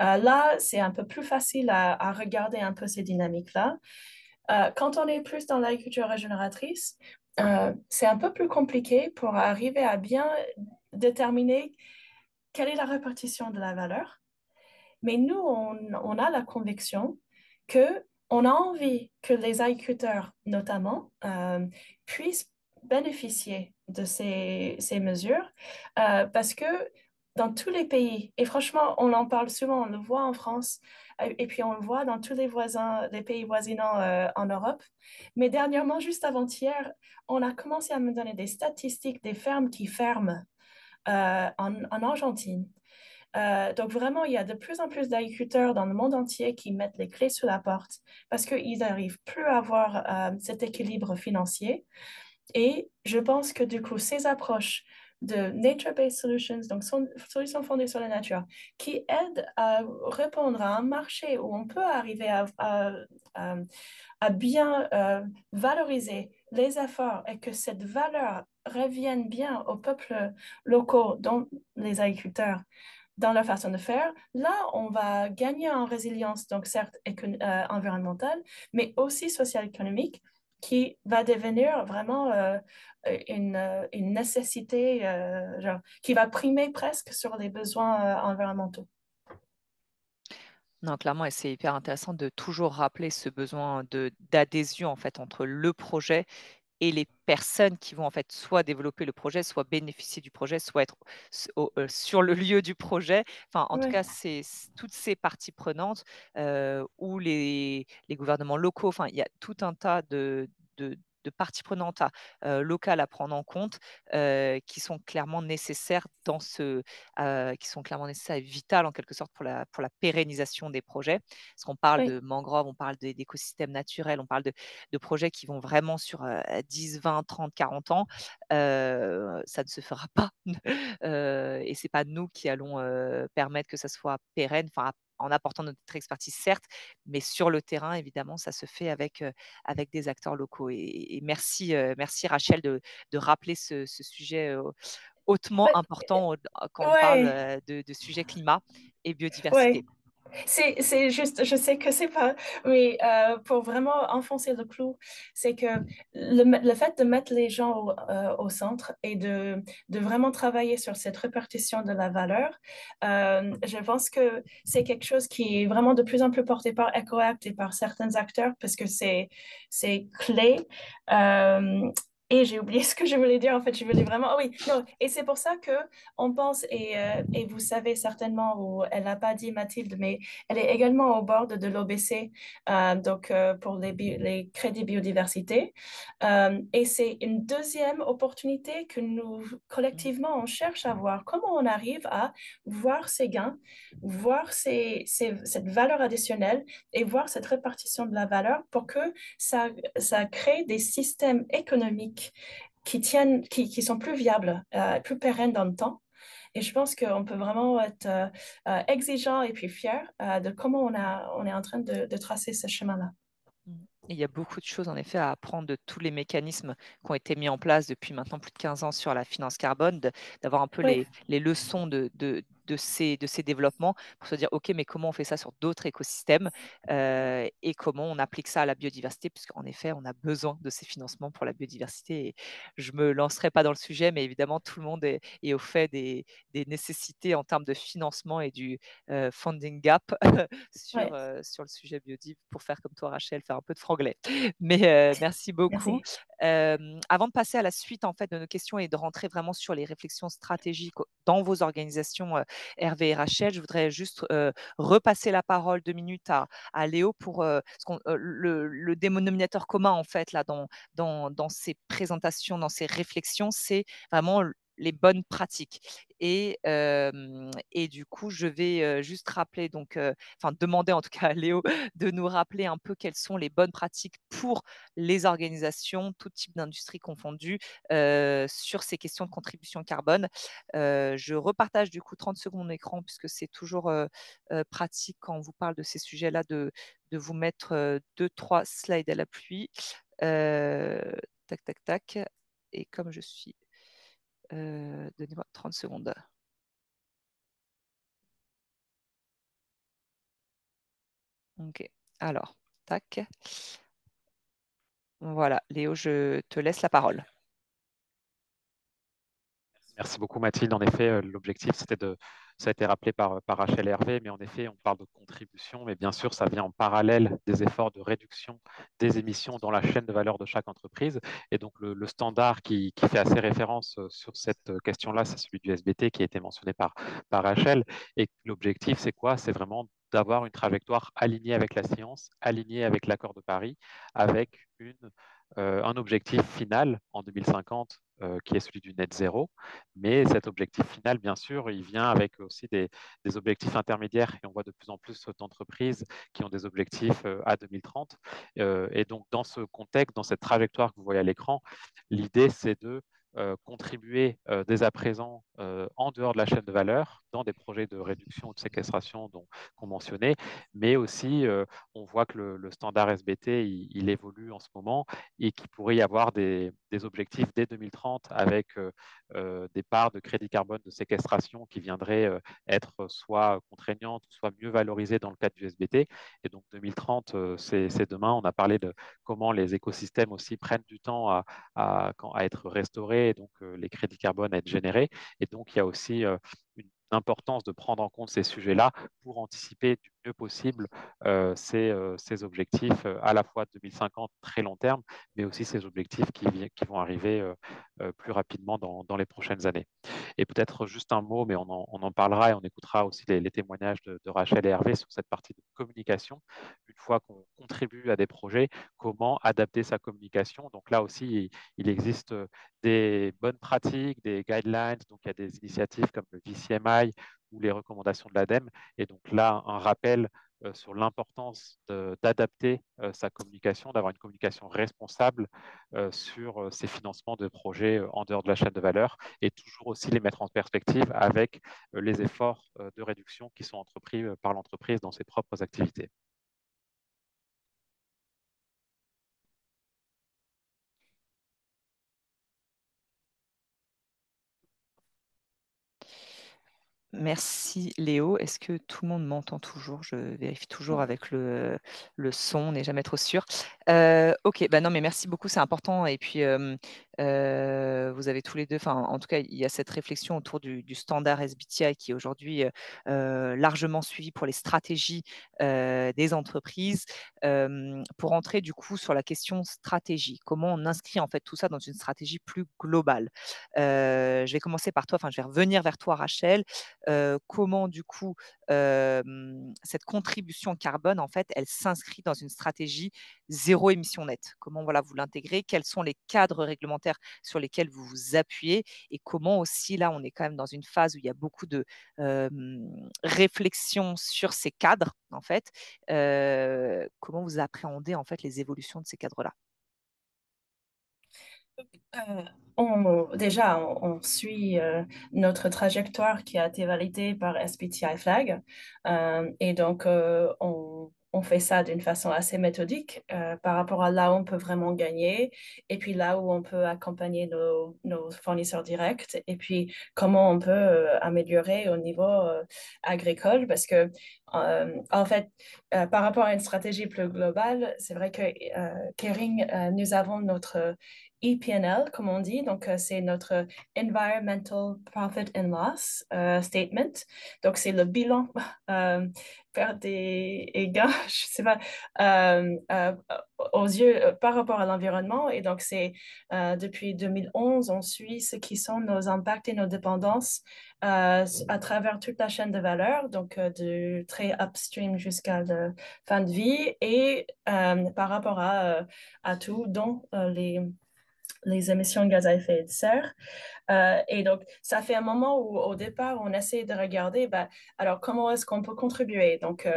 Là, c'est un peu plus facile à regarder un peu ces dynamiques-là. Quand on est plus dans l'agriculture régénératrice, c'est un peu plus compliqué pour arriver à bien déterminer quelle est la répartition de la valeur. Mais nous, on a la conviction qu'on a envie que les agriculteurs, notamment, puissent bénéficier de ces mesures parce que dans tous les pays, et franchement, on en parle souvent, on le voit en France, et puis on le voit dans tous les pays voisinants en Europe. Mais dernièrement, juste avant-hier, on a commencé à me donner des statistiques des fermes qui ferment en Argentine. Donc vraiment, il y a de plus en plus d'agriculteurs dans le monde entier qui mettent les clés sous la porte parce qu'ils n'arrivent plus à avoir cet équilibre financier. Et je pense que du coup, ces approches de nature-based solutions, donc solutions fondées sur la nature, qui aident à répondre à un marché où on peut arriver à bien valoriser les efforts et que cette valeur revienne bien aux peuples locaux, dont les agriculteurs, dans leur façon de faire. Là, on va gagner en résilience, donc certes environnementale, mais aussi socio-économique, qui va devenir vraiment une nécessité qui va primer presque sur les besoins environnementaux. Non, clairement, et c'est hyper intéressant de toujours rappeler ce besoin d'adhésion en fait entre le projet et les personnes qui vont en fait soit développer le projet, soit bénéficier du projet, soit être sur le lieu du projet. Enfin, en tout cas, c'est toutes ces parties prenantes où les gouvernements locaux, enfin, il y a tout un tas de parties prenantes locales à prendre en compte qui sont clairement nécessaires qui sont clairement nécessaires et vitales en quelque sorte pour la pérennisation des projets. Parce qu'on parle de mangroves, on parle d'écosystèmes naturels, on parle de projets qui vont vraiment sur 10, 20, 30, 40 ans, ça ne se fera pas. Et ce n'est pas nous qui allons permettre que ça soit pérenne, enfin, en apportant notre expertise, certes, mais sur le terrain, évidemment, ça se fait avec des acteurs locaux. Et merci, merci Rachel de rappeler ce sujet hautement important quand on parle de sujet climat et biodiversité. C'est juste, je sais que c'est pas, mais pour vraiment enfoncer le clou, c'est que le fait de mettre les gens au centre et de vraiment travailler sur cette répartition de la valeur, je pense que c'est quelque chose qui est vraiment de plus en plus porté par EcoAct et par certains acteurs parce que c'est clé. Et j'ai oublié ce que je voulais dire. En fait, je voulais vraiment. Oh oui, non. Et c'est pour ça que on pense, et vous savez certainement, ou elle n'a pas dit Mathilde, mais elle est également au board de l'OBC, donc pour les crédits biodiversité. Et c'est une deuxième opportunité que nous, collectivement, on cherche à voir. Comment on arrive à voir ces gains, voir cette valeur additionnelle et voir cette répartition de la valeur pour que ça crée des systèmes économiques qui sont plus viables, plus pérennes dans le temps. Et je pense qu'on peut vraiment être exigeant et puis fier de comment on est en train de tracer ce chemin-là. Il y a beaucoup de choses en effet à apprendre de tous les mécanismes qui ont été mis en place depuis maintenant plus de 15 ans sur la finance carbone, d'avoir un peu les leçons de ces développements pour se dire, OK, mais comment on fait ça sur d'autres écosystèmes et comment on applique ça à la biodiversité, puisqu'en effet, on a besoin de ces financements pour la biodiversité. Et je ne me lancerai pas dans le sujet, mais évidemment, tout le monde est au fait des nécessités en termes de financement et du funding gap sur le sujet biodiv pour faire comme toi, Rachel, faire un peu de franglais. Mais merci beaucoup. Avant de passer à la suite en fait, de nos questions et de rentrer vraiment sur les réflexions stratégiques dans vos organisations, Hervé et Rachel, je voudrais juste repasser la parole 2 minutes à Léo pour le dénominateur commun en fait, là, dans ces présentations, dans ces réflexions, c'est vraiment les bonnes pratiques. Et du coup, je vais juste rappeler, donc, demander en tout cas à Léo de nous rappeler un peu quelles sont les bonnes pratiques pour les organisations, tout type d'industrie confondue, sur ces questions de contribution carbone. Je repartage du coup 30 secondes mon écran puisque c'est toujours pratique quand on vous parle de ces sujets-là de vous mettre 2-3 slides à l'appui. Tac, tac, tac. Et comme je suis... donnez-moi 30 secondes. Ok, alors, tac. Voilà, Léo, je te laisse la parole. Merci beaucoup Mathilde. En effet, l'objectif, ça a été rappelé par Rachel et Hervé, mais en effet, on parle de contribution, mais bien sûr, ça vient en parallèle des efforts de réduction des émissions dans la chaîne de valeur de chaque entreprise. Et donc, le standard qui fait assez référence sur cette question-là, c'est celui du SBT qui a été mentionné par Rachel. Et l'objectif, c'est quoi? C'est vraiment d'avoir une trajectoire alignée avec la science, alignée avec l'accord de Paris, avec un objectif final en 2050 qui est celui du net zéro. Mais cet objectif final, bien sûr, il vient avec aussi des objectifs intermédiaires et on voit de plus en plus d'entreprises qui ont des objectifs à 2030. Et donc, dans ce contexte, dans cette trajectoire que vous voyez à l'écran, l'idée, c'est de contribuer dès à présent en dehors de la chaîne de valeur dans des projets de réduction ou de séquestration qu'on mentionnait, mais aussi on voit que le standard SBT il évolue en ce moment et qu'il pourrait y avoir des objectifs dès 2030 avec des parts de crédit carbone de séquestration qui viendraient être soit contraignantes, soit mieux valorisées dans le cadre du SBT. Et donc 2030, c'est demain. On a parlé de comment les écosystèmes aussi prennent du temps à être restaurés et donc les crédits carbone à être générés. Et donc il y a aussi une importance de prendre en compte ces sujets-là pour anticiper du mieux possible ces objectifs à la fois 2050 très long terme, mais aussi ces objectifs qui vont arriver plus rapidement dans les prochaines années. Et peut-être juste un mot, mais on en parlera et on écoutera aussi les témoignages de Rachel et Hervé sur cette partie de communication. Une fois qu'on contribue à des projets, comment adapter sa communication. Donc là aussi, il existe des bonnes pratiques, des guidelines, donc il y a des initiatives comme le VCMI ou les recommandations de l'ADEME. Et donc là, un rappel sur l'importance d'adapter sa communication, d'avoir une communication responsable sur ces financements de projets en dehors de la chaîne de valeur et toujours aussi les mettre en perspective avec les efforts de réduction qui sont entrepris par l'entreprise dans ses propres activités. Merci Léo. Est-ce que tout le monde m'entend toujours? Je vérifie toujours avec le son, on n'est jamais trop sûr. Ok, bah non, mais merci beaucoup, c'est important. Et puis, vous avez tous les deux, en tout cas, il y a cette réflexion autour du standard SBTI qui est aujourd'hui largement suivi pour les stratégies des entreprises. Pour entrer du coup sur la question stratégie, comment on inscrit en fait tout ça dans une stratégie plus globale? Je vais commencer par toi, je vais revenir vers toi, Rachel. Comment du coup cette contribution carbone en fait elle s'inscrit dans une stratégie zéro émission nette? Comment voilà vous l'intégrez? Quels sont les cadres réglementaires sur lesquels vous vous appuyez? Et comment aussi là on est quand même dans une phase où il y a beaucoup de réflexion sur ces cadres en fait. Comment vous appréhendez en fait les évolutions de ces cadres-là? Déjà, on suit notre trajectoire qui a été validée par SBTi Flag. Et donc, on fait ça d'une façon assez méthodique par rapport à là où on peut vraiment gagner et puis là où on peut accompagner nos fournisseurs directs et puis comment on peut améliorer au niveau agricole parce que, en fait, par rapport à une stratégie plus globale, c'est vrai que Kering, nous avons notre EPNL, comme on dit. Donc, c'est notre Environmental Profit and Loss Statement. Donc, c'est le bilan pertes et gains, je sais pas, aux yeux par rapport à l'environnement. Et donc, c'est depuis 2011, on suit ce qui sont nos impacts et nos dépendances à travers toute la chaîne de valeur, donc du très upstream jusqu'à la fin de vie et par rapport à tout, dont les émissions de gaz à effet de serre. Et donc, ça fait un moment où, au départ, on essaie de regarder, alors, comment est-ce qu'on peut contribuer? Donc,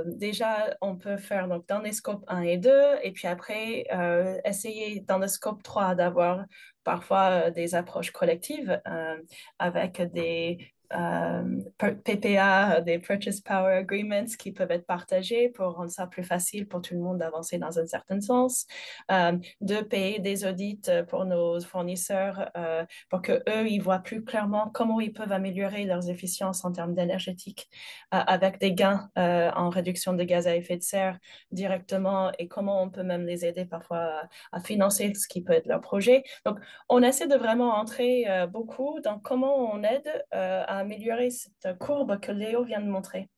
déjà, on peut faire donc, dans les scopes 1 et 2, et puis après, essayer dans le scope 3 d'avoir parfois des approches collectives avec des PPA, des Purchase Power Agreements qui peuvent être partagés pour rendre ça plus facile pour tout le monde d'avancer dans un certain sens, de payer des audits pour nos fournisseurs pour qu'eux, ils voient plus clairement comment ils peuvent améliorer leurs efficiences en termes d'énergétique avec des gains en réduction de gaz à effet de serre directement et comment on peut même les aider parfois à financer ce qui peut être leur projet. Donc, on essaie de vraiment entrer beaucoup dans comment on aide à améliorer cette courbe que Léo vient de montrer.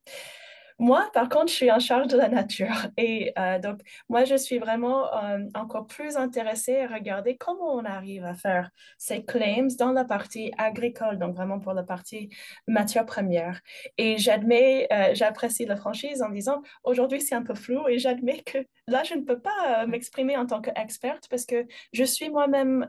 Moi, par contre, je suis en charge de la nature et donc moi, je suis vraiment encore plus intéressée à regarder comment on arrive à faire ces claims dans la partie agricole, donc vraiment pour la partie matière première. Et j'apprécie la franchise en disant, aujourd'hui, c'est un peu flou et j'admets que là, je ne peux pas m'exprimer en tant qu'experte parce que je suis moi-même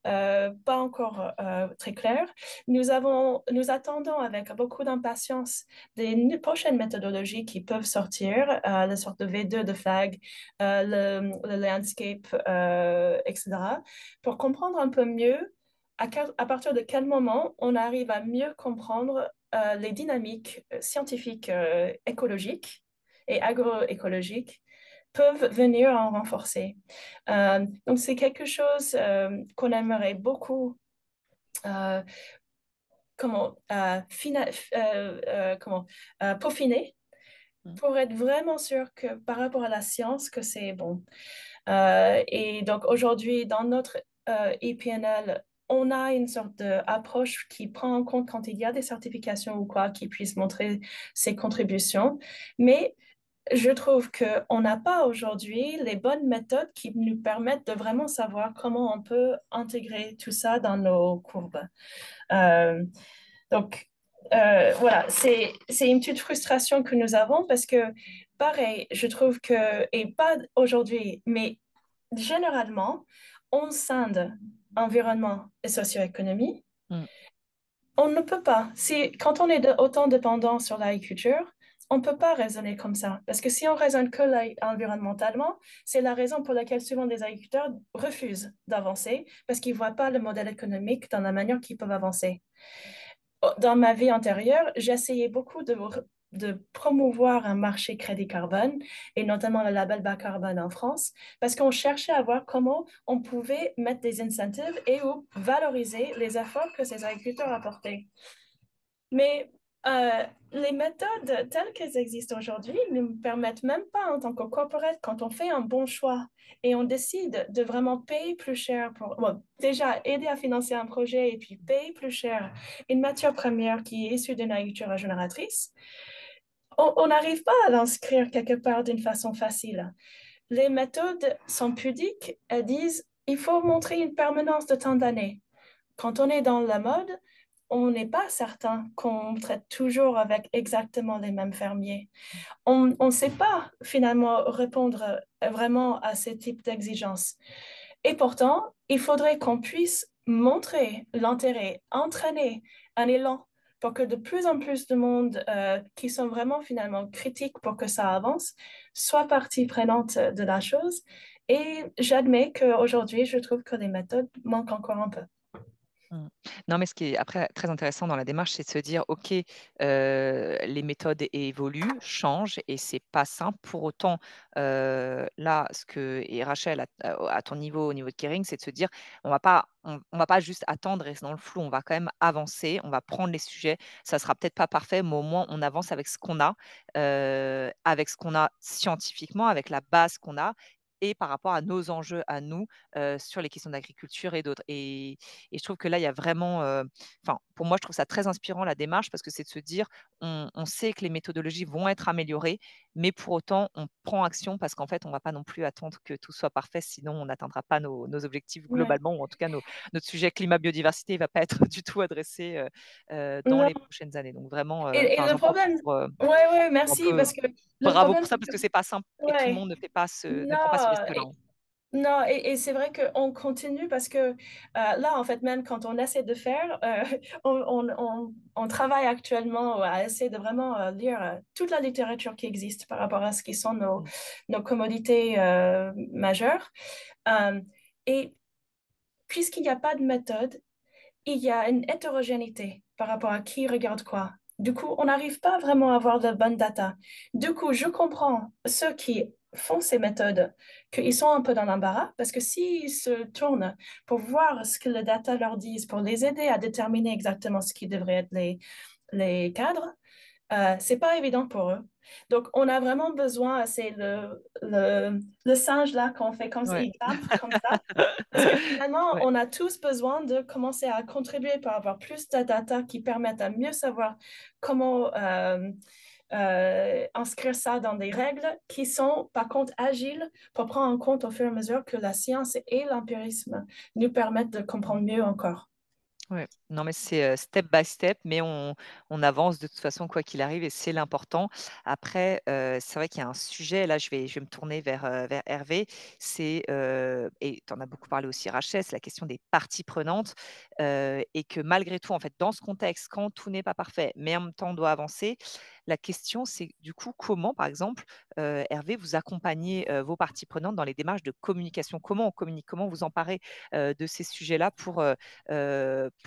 pas encore très claire. Nous attendons avec beaucoup d'impatience des prochaines méthodologies qui peuvent sortir, la sorte de V2 de FLAG, le landscape, etc., pour comprendre un peu mieux à partir de quel moment on arrive à mieux comprendre les dynamiques scientifiques écologiques et agroécologiques peuvent venir en renforcer. Donc, c'est quelque chose qu'on aimerait beaucoup peaufiner pour être vraiment sûr que par rapport à la science, que c'est bon. Et donc aujourd'hui, dans notre EPNL, on a une sorte d'approche qui prend en compte quand il y a des certifications ou quoi, qui puissent montrer ses contributions. Mais je trouve qu'on n'a pas aujourd'hui les bonnes méthodes qui nous permettent de vraiment savoir comment on peut intégrer tout ça dans nos courbes. Donc, voilà, c'est une petite frustration que nous avons parce que, pareil, je trouve que, et pas aujourd'hui, mais généralement, on scinde environnement et socio-économie. On ne peut pas. Quand on est autant dépendant sur l'agriculture, on ne peut pas raisonner comme ça. Parce que si on raisonne que environnementalement, c'est la raison pour laquelle souvent des agriculteurs refusent d'avancer parce qu'ils ne voient pas le modèle économique dans la manière qu'ils peuvent avancer. Dans ma vie antérieure, j'essayais beaucoup de promouvoir un marché crédit carbone et notamment le label bas carbone en France parce qu'on cherchait à voir comment on pouvait mettre des incentives et ou valoriser les efforts que ces agriculteurs apportaient. Mais les méthodes telles qu'elles existent aujourd'hui ne me permettent même pas en tant que corporate, quand on fait un bon choix et on décide de vraiment payer plus cher pour, déjà aider à financer un projet et puis payer plus cher une matière première qui est issue d'une agriculture régénératrice, on n'arrive pas à l'inscrire quelque part d'une façon facile. Les méthodes sont pudiques, elles disent il faut montrer une permanence de tant d'années. Quand on est dans la mode, on n'est pas certain qu'on traite toujours avec exactement les mêmes fermiers. On ne sait pas finalement répondre vraiment à ce type d'exigences. Et pourtant, il faudrait qu'on puisse montrer l'intérêt, entraîner un élan pour que de plus en plus de monde qui sont vraiment finalement critiques pour que ça avance soit partie prenante de la chose. Et j'admets qu'aujourd'hui, je trouve que les méthodes manquent encore un peu. Non, mais ce qui est après très intéressant dans la démarche, c'est de se dire, OK, les méthodes évoluent, changent et c'est pas simple. Pour autant, là, et Rachel, à ton niveau, au niveau de Kering, c'est de se dire, on va pas juste attendre et rester dans le flou, on va quand même avancer, on va prendre les sujets. Ça sera peut-être pas parfait, mais au moins on avance avec ce qu'on a scientifiquement, avec la base qu'on a. et par rapport à nos enjeux à nous sur les questions d'agriculture et d'autres. Et je trouve que là, il y a vraiment, enfin, pour moi, je trouve ça très inspirant la démarche parce que c'est de se dire, on sait que les méthodologies vont être améliorées, mais pour autant, on prend action parce qu'en fait, on ne va pas non plus attendre que tout soit parfait, sinon on n'atteindra pas nos objectifs Ouais. globalement, ou en tout cas, notre sujet climat-biodiversité ne va pas être du tout adressé dans Non. les prochaines années. Donc vraiment, Et enfin, le j'en profite problème, pour ouais, un merci, peu parce que le bravo problème, pour ça, c'est parce que, que c'est pas simple et tout le ouais, monde ne prend pas ce non, risque-là, hein. non, et c'est vrai qu'on continue parce que là, en fait, même quand on essaie de faire, on travaille actuellement à essayer de vraiment lire toute la littérature qui existe par rapport à ce qui sont Mm. nos commodités majeures. Euh, et puisqu'il n'y a pas de méthode, il y a une hétérogénéité par rapport à qui regarde quoi. Du coup, on n'arrive pas vraiment à avoir de bonnes data. Du coup, je comprends ceux qui font ces méthodes, qu'ils sont un peu dans l'embarras, parce que s'ils se tournent pour voir ce que les data leur disent, pour les aider à déterminer exactement ce qui devrait être les cadres, c'est pas évident pour eux. Donc, on a vraiment besoin, c'est le singe là qu'on fait comme ça, Ouais. il grimpe comme ça. Parce que finalement, Ouais. on a tous besoin de commencer à contribuer pour avoir plus de data qui permettent à mieux savoir comment inscrire ça dans des règles qui sont par contre agiles pour prendre en compte au fur et à mesure que la science et l'empirisme nous permettent de comprendre mieux encore. Ouais. Non, mais c'est step by step, mais on avance de toute façon, quoi qu'il arrive, et c'est l'important. Après, c'est vrai qu'il y a un sujet, là, je vais me tourner vers Hervé, et tu en as beaucoup parlé aussi, Rachel, c'est la question des parties prenantes, et que malgré tout, en fait, dans ce contexte, quand tout n'est pas parfait, mais en même temps on doit avancer, la question, c'est du coup, comment, par exemple, Hervé, vous accompagnez vos parties prenantes dans les démarches de communication? Comment on communique? Comment vous emparez de ces sujets-là pour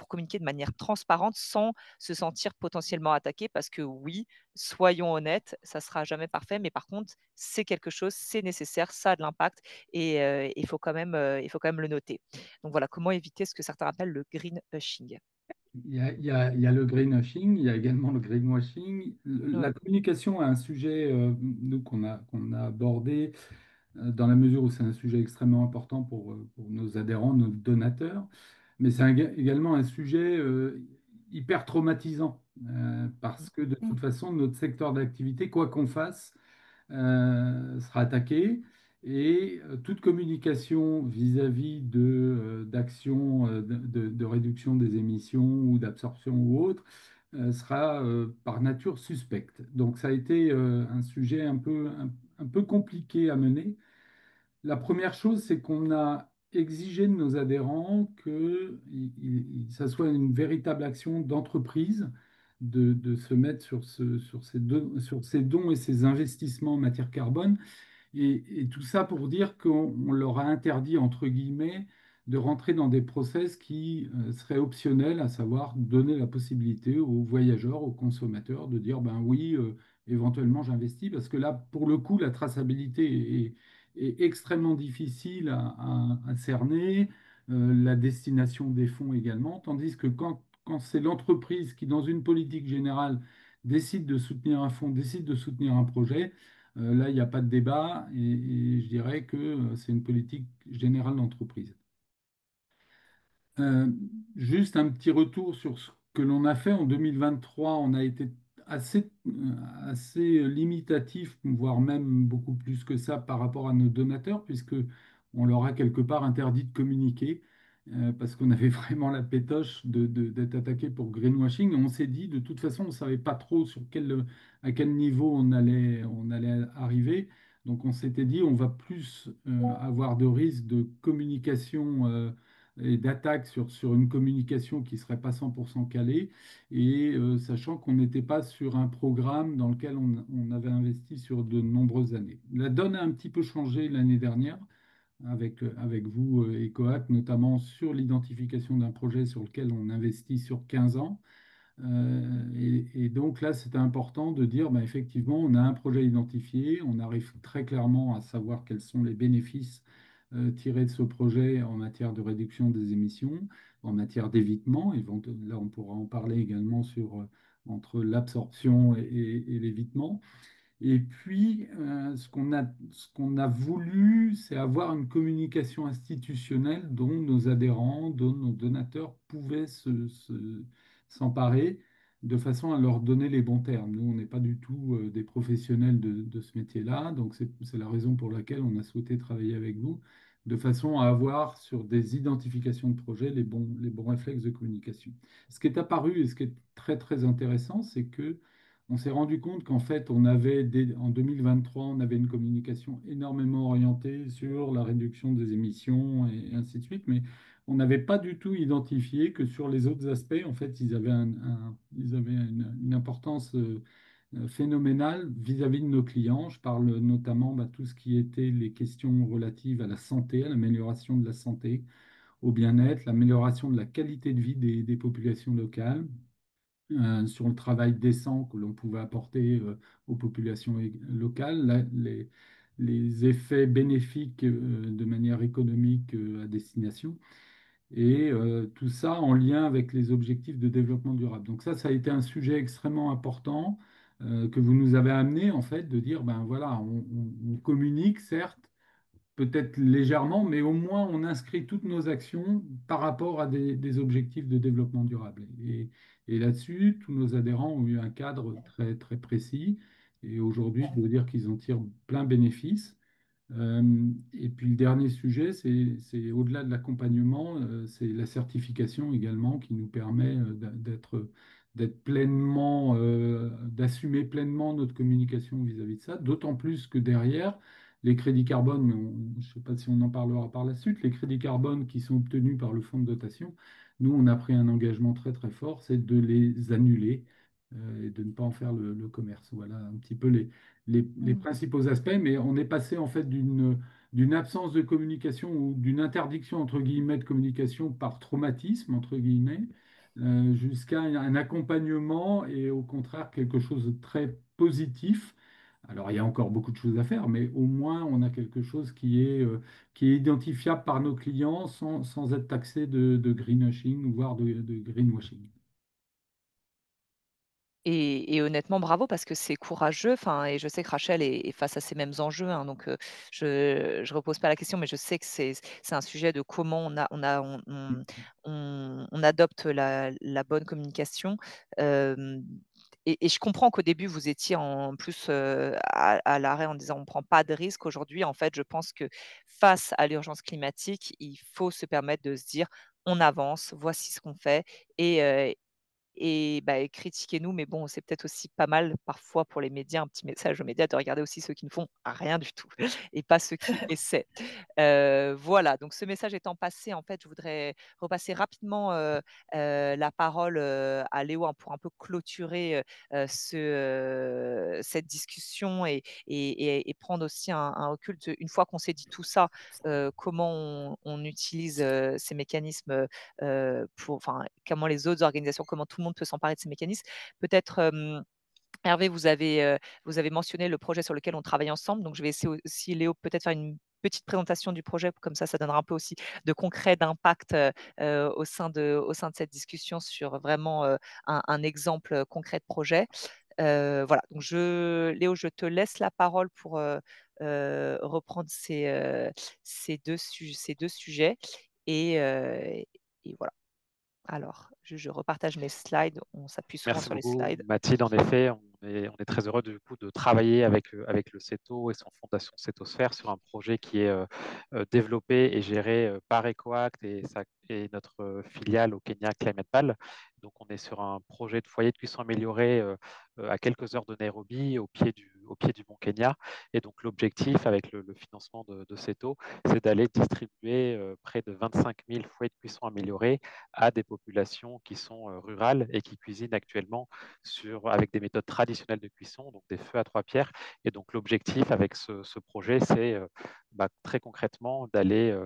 communiquer de manière transparente sans se sentir potentiellement attaqué? Parce que oui, soyons honnêtes, ça ne sera jamais parfait, mais par contre, c'est quelque chose, c'est nécessaire, ça a de l'impact et il faut quand même le noter. Donc voilà, comment éviter ce que certains appellent le greenwashing? Il y a le greenwashing, il y a également le greenwashing. La Ouais. communication est un sujet, nous, qu'on a abordé dans la mesure où c'est un sujet extrêmement important pour nos adhérents, nos donateurs. Mais c'est également un sujet hyper traumatisant, parce que de toute façon, notre secteur d'activité, quoi qu'on fasse, sera attaqué. Et toute communication vis-à-vis d'actions de réduction des émissions ou d'absorption ou autre sera par nature suspecte. Donc ça a été un sujet un peu compliqué à mener. La première chose, c'est qu'on a exigé de nos adhérents que ça soit une véritable action d'entreprise de se mettre sur ces dons et ces investissements en matière carbone et tout ça pour dire qu'on leur a interdit, entre guillemets, de rentrer dans des process qui seraient optionnels, à savoir donner la possibilité aux voyageurs, aux consommateurs de dire, ben oui, éventuellement j'investis, parce que là, pour le coup, la traçabilité est extrêmement difficile à cerner, la destination des fonds également, tandis que quand c'est l'entreprise qui, dans une politique générale, décide de soutenir un fonds, décide de soutenir un projet, là, il n'y a pas de débat et je dirais que c'est une politique générale d'entreprise. Euh, Juste un petit retour sur ce que l'on a fait en 2023. On a été assez limitatif, voire même beaucoup plus que ça par rapport à nos donateurs, puisque on leur a quelque part interdit de communiquer, parce qu'on avait vraiment la pétoche d'être attaqué pour greenwashing. Et on s'est dit, de toute façon, on ne savait pas trop à quel niveau on allait arriver. Donc on s'était dit, on va plus avoir de risques de communication et d'attaque sur une communication qui ne serait pas 100% calée, et sachant qu'on n'était pas sur un programme dans lequel on avait investi sur de nombreuses années. La donne a un petit peu changé l'année dernière avec vous et Coac, notamment sur l'identification d'un projet sur lequel on investit sur 15 ans. Et donc là, c'était important de dire, ben, effectivement, on a un projet identifié, on arrive très clairement à savoir quels sont les bénéfices tirés de ce projet en matière de réduction des émissions, en matière d'évitement. Et là, on pourra en parler également entre l'absorption et l'évitement. Et puis, ce qu'on a voulu, c'est avoir une communication institutionnelle dont nos adhérents, dont nos donateurs pouvaient s'emparer de façon à leur donner les bons termes. Nous, on n'est pas du tout des professionnels de ce métier-là, donc c'est la raison pour laquelle on a souhaité travailler avec vous, de façon à avoir sur des identifications de projets les bons réflexes de communication. Ce qui est apparu et ce qui est très très intéressant, c'est que on s'est rendu compte qu'en fait, en 2023, on avait une communication énormément orientée sur la réduction des émissions et ainsi de suite, mais on n'avait pas du tout identifié que sur les autres aspects, en fait, ils avaient, ils avaient une importance phénoménale vis-à-vis de nos clients. Je parle notamment de tout ce qui était les questions relatives à la santé, à l'amélioration de la santé, au bien-être, l'amélioration de la qualité de vie des populations locales, sur le travail décent que l'on pouvait apporter aux populations locales, les effets bénéfiques de manière économique à destination, et tout ça en lien avec les objectifs de développement durable. Donc ça a été un sujet extrêmement important que vous nous avez amené, en fait, de dire, ben voilà, on communique, certes, peut-être légèrement, mais au moins on inscrit toutes nos actions par rapport à des objectifs de développement durable. Et là-dessus, tous nos adhérents ont eu un cadre très, très précis. Et aujourd'hui, je veux dire qu'ils en tirent plein bénéfice. Et puis le dernier sujet, c'est au-delà de l'accompagnement, c'est la certification également qui nous permet d'être pleinement, d'assumer pleinement notre communication vis-à-vis de ça, d'autant plus que derrière, les crédits carbone, mais je ne sais pas si on en parlera par la suite, les crédits carbone qui sont obtenus par le fonds de dotation, nous, on a pris un engagement très très fort, c'est de les annuler et de ne pas en faire le commerce. Voilà un petit peu les principaux aspects, mais on est passé en fait d'une absence de communication ou d'une interdiction entre guillemets de communication par traumatisme entre guillemets jusqu'à un accompagnement et au contraire quelque chose de très positif. Alors il y a encore beaucoup de choses à faire, mais au moins on a quelque chose qui est identifiable par nos clients sans être taxé de greenwashing, voire de greenwashing. Et honnêtement, bravo parce que c'est courageux. Enfin, et je sais que Rachel est face à ces mêmes enjeux, hein, donc je repose pas la question, mais je sais que c'est un sujet de comment on adopte la bonne communication. Hem et je comprends qu'au début, vous étiez en plus, à l'arrêt en disant: «On ne prend pas de risques». Aujourd'hui, en fait, je pense que face à l'urgence climatique, il faut se permettre de se dire: «On avance, voici ce qu'on fait» et bah, critiquez-nous, mais bon, c'est peut-être aussi pas mal parfois pour les médias, un petit message aux médias de regarder aussi ceux qui ne font rien du tout et pas ceux qui essaient. Voilà, donc ce message étant passé, en fait, je voudrais repasser rapidement, la parole, à Léo, hein, pour un peu clôturer, cette discussion et prendre aussi un recul de une fois qu'on s'est dit tout ça, comment on utilise, ces mécanismes, pour enfin, comment les autres organisations, comment tout le monde peut s'emparer de ces mécanismes. Peut-être, Hervé, vous avez mentionné le projet sur lequel on travaille ensemble, donc je vais essayer aussi, Léo, peut-être faire une petite présentation du projet, comme ça donnera un peu aussi de concret, d'impact, au sein de cette discussion sur vraiment, un exemple, concret de projet. Voilà, donc Léo, je te laisse la parole pour, reprendre ces 2 sujets et heu et voilà. Alors, je repartage mes slides. On s'appuie souvent Merci sur les beaucoup, slides. Mathilde. En effet, on est très heureux du coup de travailler avec le CETO et son fondation CETOsphère sur un projet qui est développé et géré par EcoAct et notre filiale au Kenya, ClimatePal. Donc, on est sur un projet de foyer de cuisson amélioré à quelques heures de Nairobi, au pied du mont Kenya. Et donc, l'objectif avec le financement de CETO, c'est d'aller distribuer près de 25 000 foyers de cuisson améliorés à des populations qui sont rurales et qui cuisinent actuellement avec des méthodes traditionnelles de cuisson, donc des feux à 3 pierres. Et donc l'objectif avec ce projet, c'est très concrètement d'aller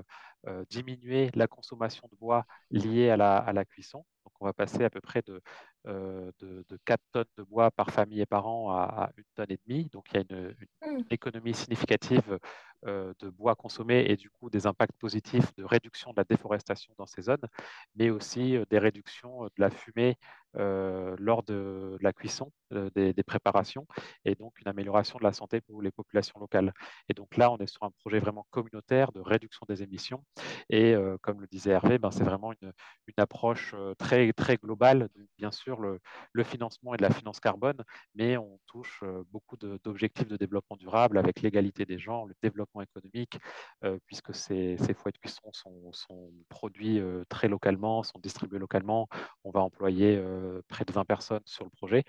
diminuer la consommation de bois liée à la cuisson. Donc on va passer à peu près de 4 tonnes de bois par famille et par an à 1,5 tonne. Donc il y a une économie significative de bois consommé et du coup des impacts positifs de réduction de la déforestation dans ces zones, mais aussi des réductions de la fumée lors de la cuisson des préparations et donc une amélioration de la santé pour les populations locales. Et donc là, on est sur un projet vraiment communautaire de réduction des émissions. Et comme le disait Hervé, ben, c'est vraiment une approche très, très globale. Donc, bien sûr, le financement et de la finance carbone, mais on touche beaucoup d'objectifs de développement durable avec l'égalité des genres, le développement économique, puisque ces foyers de cuisson sont produits très localement, sont distribués localement. On va employer près de 20 personnes sur le projet.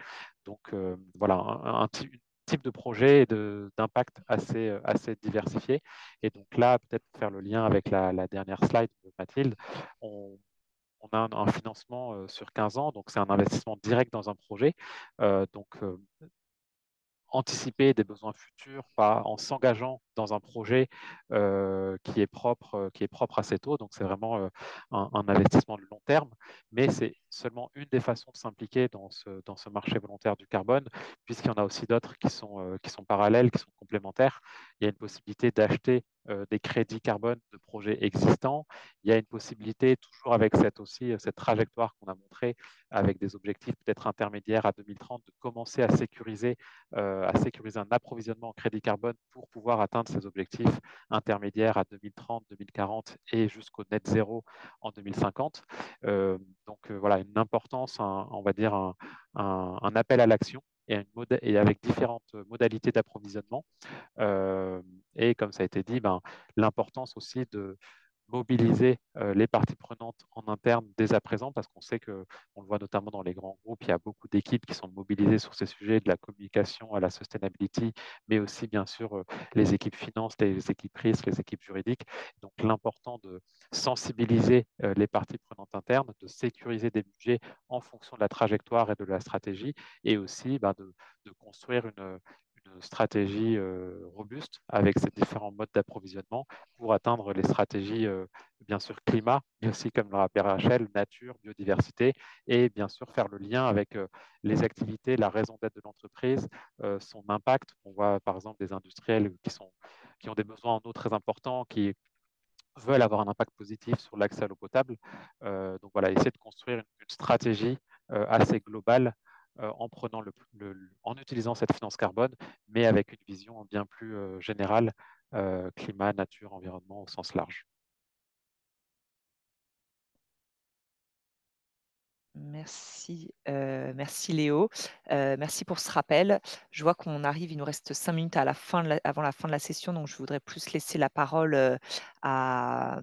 Donc voilà, un type de projet et d'impact assez diversifié. Et donc là, peut-être pour faire le lien avec la dernière slide de Mathilde, on a un financement sur 15 ans, donc c'est un investissement direct dans un projet. Donc anticiper des besoins futurs en s'engageant dans un projet qui est propre à cet eau. Donc, c'est vraiment un investissement de long terme, mais c'est seulement une des façons de s'impliquer dans ce marché volontaire du carbone, puisqu'il y en a aussi d'autres qui sont parallèles, qui sont complémentaires. Il y a une possibilité d'acheter des crédits carbone de projets existants. Il y a une possibilité, toujours avec cette trajectoire qu'on a montrée, avec des objectifs peut-être intermédiaires à 2030, de commencer à sécuriser un approvisionnement en crédit carbone pour pouvoir atteindre ces objectifs intermédiaires à 2030, 2040 et jusqu'au net zéro en 2050. Donc voilà, une importance, on va dire un appel à l'action et avec différentes modalités d'approvisionnement. Et comme ça a été dit, ben, l'importance aussi de mobiliser les parties prenantes en interne dès à présent, parce qu'on sait que, on le voit notamment dans les grands groupes, il y a beaucoup d'équipes qui sont mobilisées sur ces sujets, de la communication à la sustainability, mais aussi bien sûr les équipes finances, les équipes risques, les équipes juridiques. Donc l'important de sensibiliser les parties prenantes internes, de sécuriser des budgets en fonction de la trajectoire et de la stratégie, et aussi ben, de construire une stratégie robuste avec ces différents modes d'approvisionnement pour atteindre les stratégies, bien sûr, climat, mais aussi, comme le rappelait Rachel, nature, biodiversité, et bien sûr faire le lien avec les activités, la raison d'être de l'entreprise, son impact. On voit par exemple des industriels qui ont des besoins en eau très importants, qui veulent avoir un impact positif sur l'accès à l'eau potable. Donc voilà, essayer de construire une stratégie assez globale en utilisant cette finance carbone, mais avec une vision bien plus générale, climat, nature, environnement au sens large. Merci, merci Léo. Merci pour ce rappel. Je vois qu'on arrive, il nous reste 5 minutes avant la fin de la session, donc je voudrais plus laisser la parole à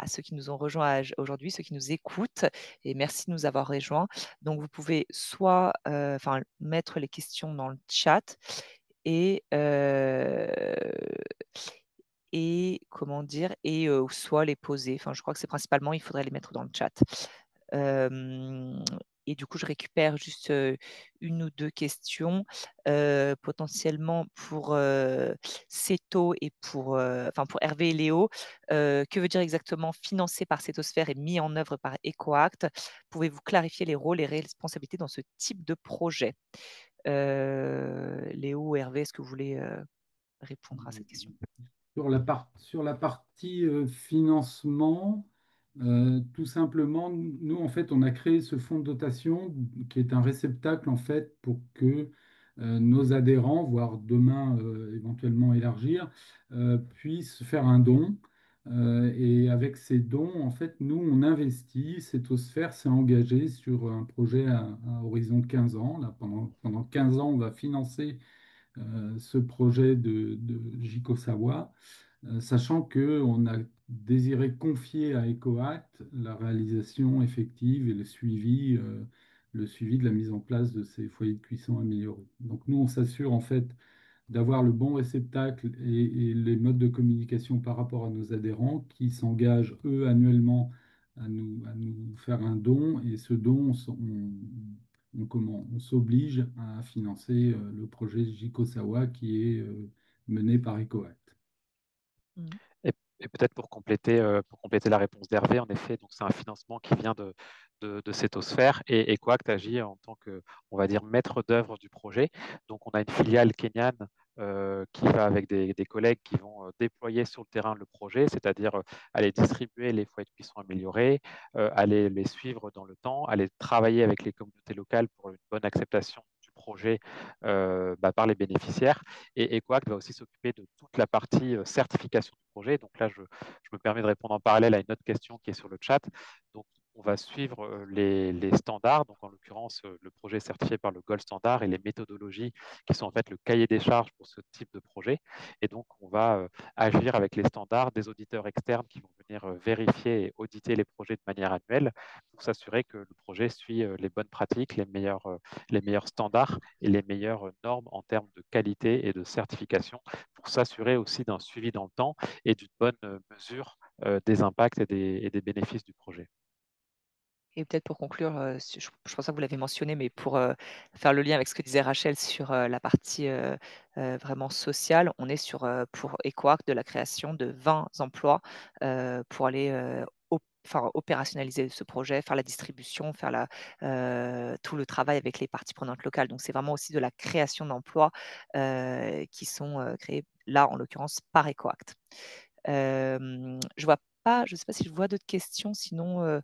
ceux qui nous ont rejoints aujourd'hui, ceux qui nous écoutent, et merci de nous avoir rejoints. Donc vous pouvez soit mettre les questions dans le chat et comment dire, soit les poser. Enfin, je crois que c'est principalement, il faudrait les mettre dans le chat. Et du coup, je récupère juste une ou deux questions, potentiellement pour Ceto et pour Hervé et Léo. Que veut dire exactement financé par Cetosphère et mis en œuvre par EcoAct? Pouvez-vous clarifier les rôles et responsabilités dans ce type de projet? Léo ou Hervé, est-ce que vous voulez répondre à cette question? Sur la partie financement, tout simplement, nous, en fait, on a créé ce fonds de dotation qui est un réceptacle, en fait, pour que nos adhérents, voire demain éventuellement élargir, puissent faire un don. Et avec ces dons, en fait, nous, on investit. Cetosphère s'est engagé sur un projet à horizon 15 ans. Là, pendant 15 ans, on va financer ce projet de Jikosawa, sachant qu'on a désiré confier à EcoAct la réalisation effective et le suivi de la mise en place de ces foyers de cuisson améliorés. Donc nous, on s'assure en fait d'avoir le bon réceptacle et les modes de communication par rapport à nos adhérents qui s'engagent, eux, annuellement à nous faire un don. Et ce don, on s'oblige à financer le projet Jikosawa qui est mené par EcoAct. Et peut-être pour compléter la réponse d'Hervé, en effet, donc c'est un financement qui vient de Cetosphère et EcoAct agit en tant que, on va dire, maître d'œuvre du projet. Donc on a une filiale kenyane qui va avec des collègues qui vont déployer sur le terrain le projet, c'est-à-dire aller distribuer les foyers de cuisson améliorés, aller les suivre dans le temps, aller travailler avec les communautés locales pour une bonne acceptation du projet projet par les bénéficiaires. Et EcoAct va aussi s'occuper de toute la partie certification du projet. Donc là, je me permets de répondre en parallèle à une autre question qui est sur le chat. Donc, on va suivre les standards. Donc, en l'occurrence, le projet est certifié par le Gold Standard et les méthodologies qui sont en fait le cahier des charges pour ce type de projet. Et donc, on va agir avec les standards des auditeurs externes qui vont venir vérifier et auditer les projets de manière annuelle pour s'assurer que le projet suit les bonnes pratiques, les meilleurs standards et les meilleures normes en termes de qualité et de certification pour s'assurer aussi d'un suivi dans le temps et d'une bonne mesure des impacts et des bénéfices du projet. Et peut-être pour conclure, je pense que vous l'avez mentionné, mais pour faire le lien avec ce que disait Rachel sur la partie vraiment sociale, on est sur, pour EcoAct, de la création de 20 emplois pour aller opérationnaliser ce projet, faire la distribution, faire tout le travail avec les parties prenantes locales. Donc, c'est vraiment aussi de la création d'emplois qui sont créés, là, en l'occurrence, par EcoAct. Je vois pas, je ne sais pas si je vois d'autres questions, sinon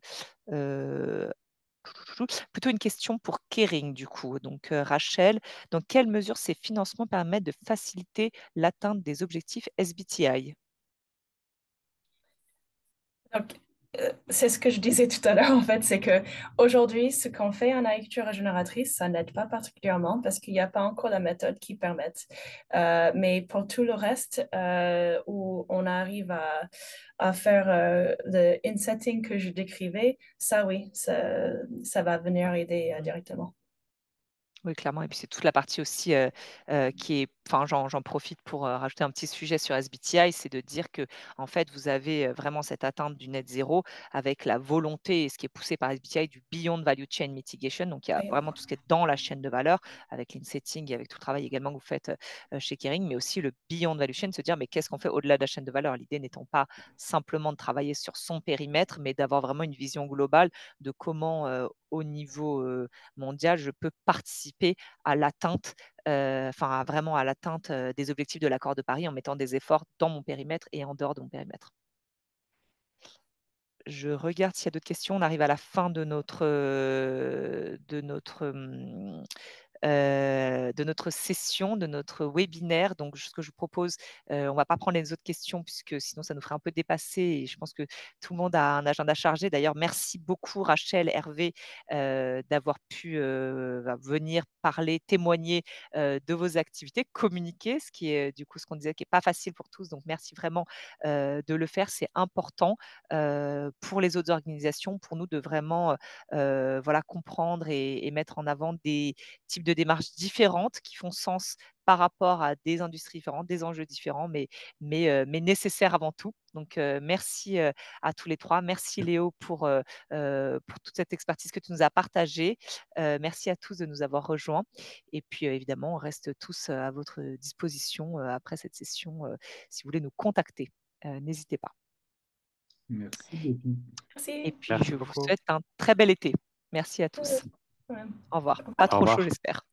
plutôt une question pour Kering du coup. Donc Rachel, dans quelle mesure ces financements permettent de faciliter l'atteinte des objectifs SBTI? Donc, c'est ce que je disais tout à l'heure, en fait, c'est que aujourd'hui, ce qu'on fait en agriculture régénératrice, ça n'aide pas particulièrement parce qu'il n'y a pas encore la méthode qui permette. Mais pour tout le reste, où on arrive à faire le in-setting que je décrivais, ça oui, ça va venir aider directement. Oui, clairement. Et puis, c'est toute la partie aussi qui est, enfin, j'en profite pour rajouter un petit sujet sur SBTI, c'est de dire que, en fait, vous avez vraiment cette atteinte du net zéro avec la volonté, et ce qui est poussé par SBTI, du Beyond Value Chain Mitigation. Donc, il y a Oui. vraiment tout ce qui est dans la chaîne de valeur, avec l'insetting et avec tout le travail également que vous faites chez Kering, mais aussi le Beyond Value Chain, se dire, mais qu'est-ce qu'on fait au-delà de la chaîne de valeur? L'idée n'étant pas simplement de travailler sur son périmètre, mais d'avoir vraiment une vision globale de comment, au niveau mondial, je peux participer à l'atteinte, vraiment à l'atteinte des objectifs de l'accord de Paris en mettant des efforts dans mon périmètre et en dehors de mon périmètre. Je regarde s'il y a d'autres questions. On arrive à la fin de notre session, de notre webinaire. Donc, ce que je vous propose, on ne va pas prendre les autres questions puisque sinon, ça nous ferait un peu dépasser et je pense que tout le monde a un agenda chargé. D'ailleurs, merci beaucoup Rachel, Hervé, d'avoir pu venir parler, témoigner de vos activités, communiquer, ce qui est du coup ce qu'on disait qui n'est pas facile pour tous. Donc, merci vraiment de le faire. C'est important pour les autres organisations, pour nous de vraiment comprendre et mettre en avant des types de démarches différentes qui font sens par rapport à des industries différentes, des enjeux différents, mais nécessaires avant tout. Donc, merci à tous les trois. Merci Léo pour toute cette expertise que tu nous as partagée. Merci à tous de nous avoir rejoints. Et puis, évidemment, on reste tous à votre disposition après cette session. Si vous voulez nous contacter, n'hésitez pas. Merci beaucoup. Et Merci. puis, Merci je vous beaucoup. souhaite un très bel été. Merci à tous. Ouais. Au revoir. Au Pas revoir. trop Au revoir. chaud, j'espère.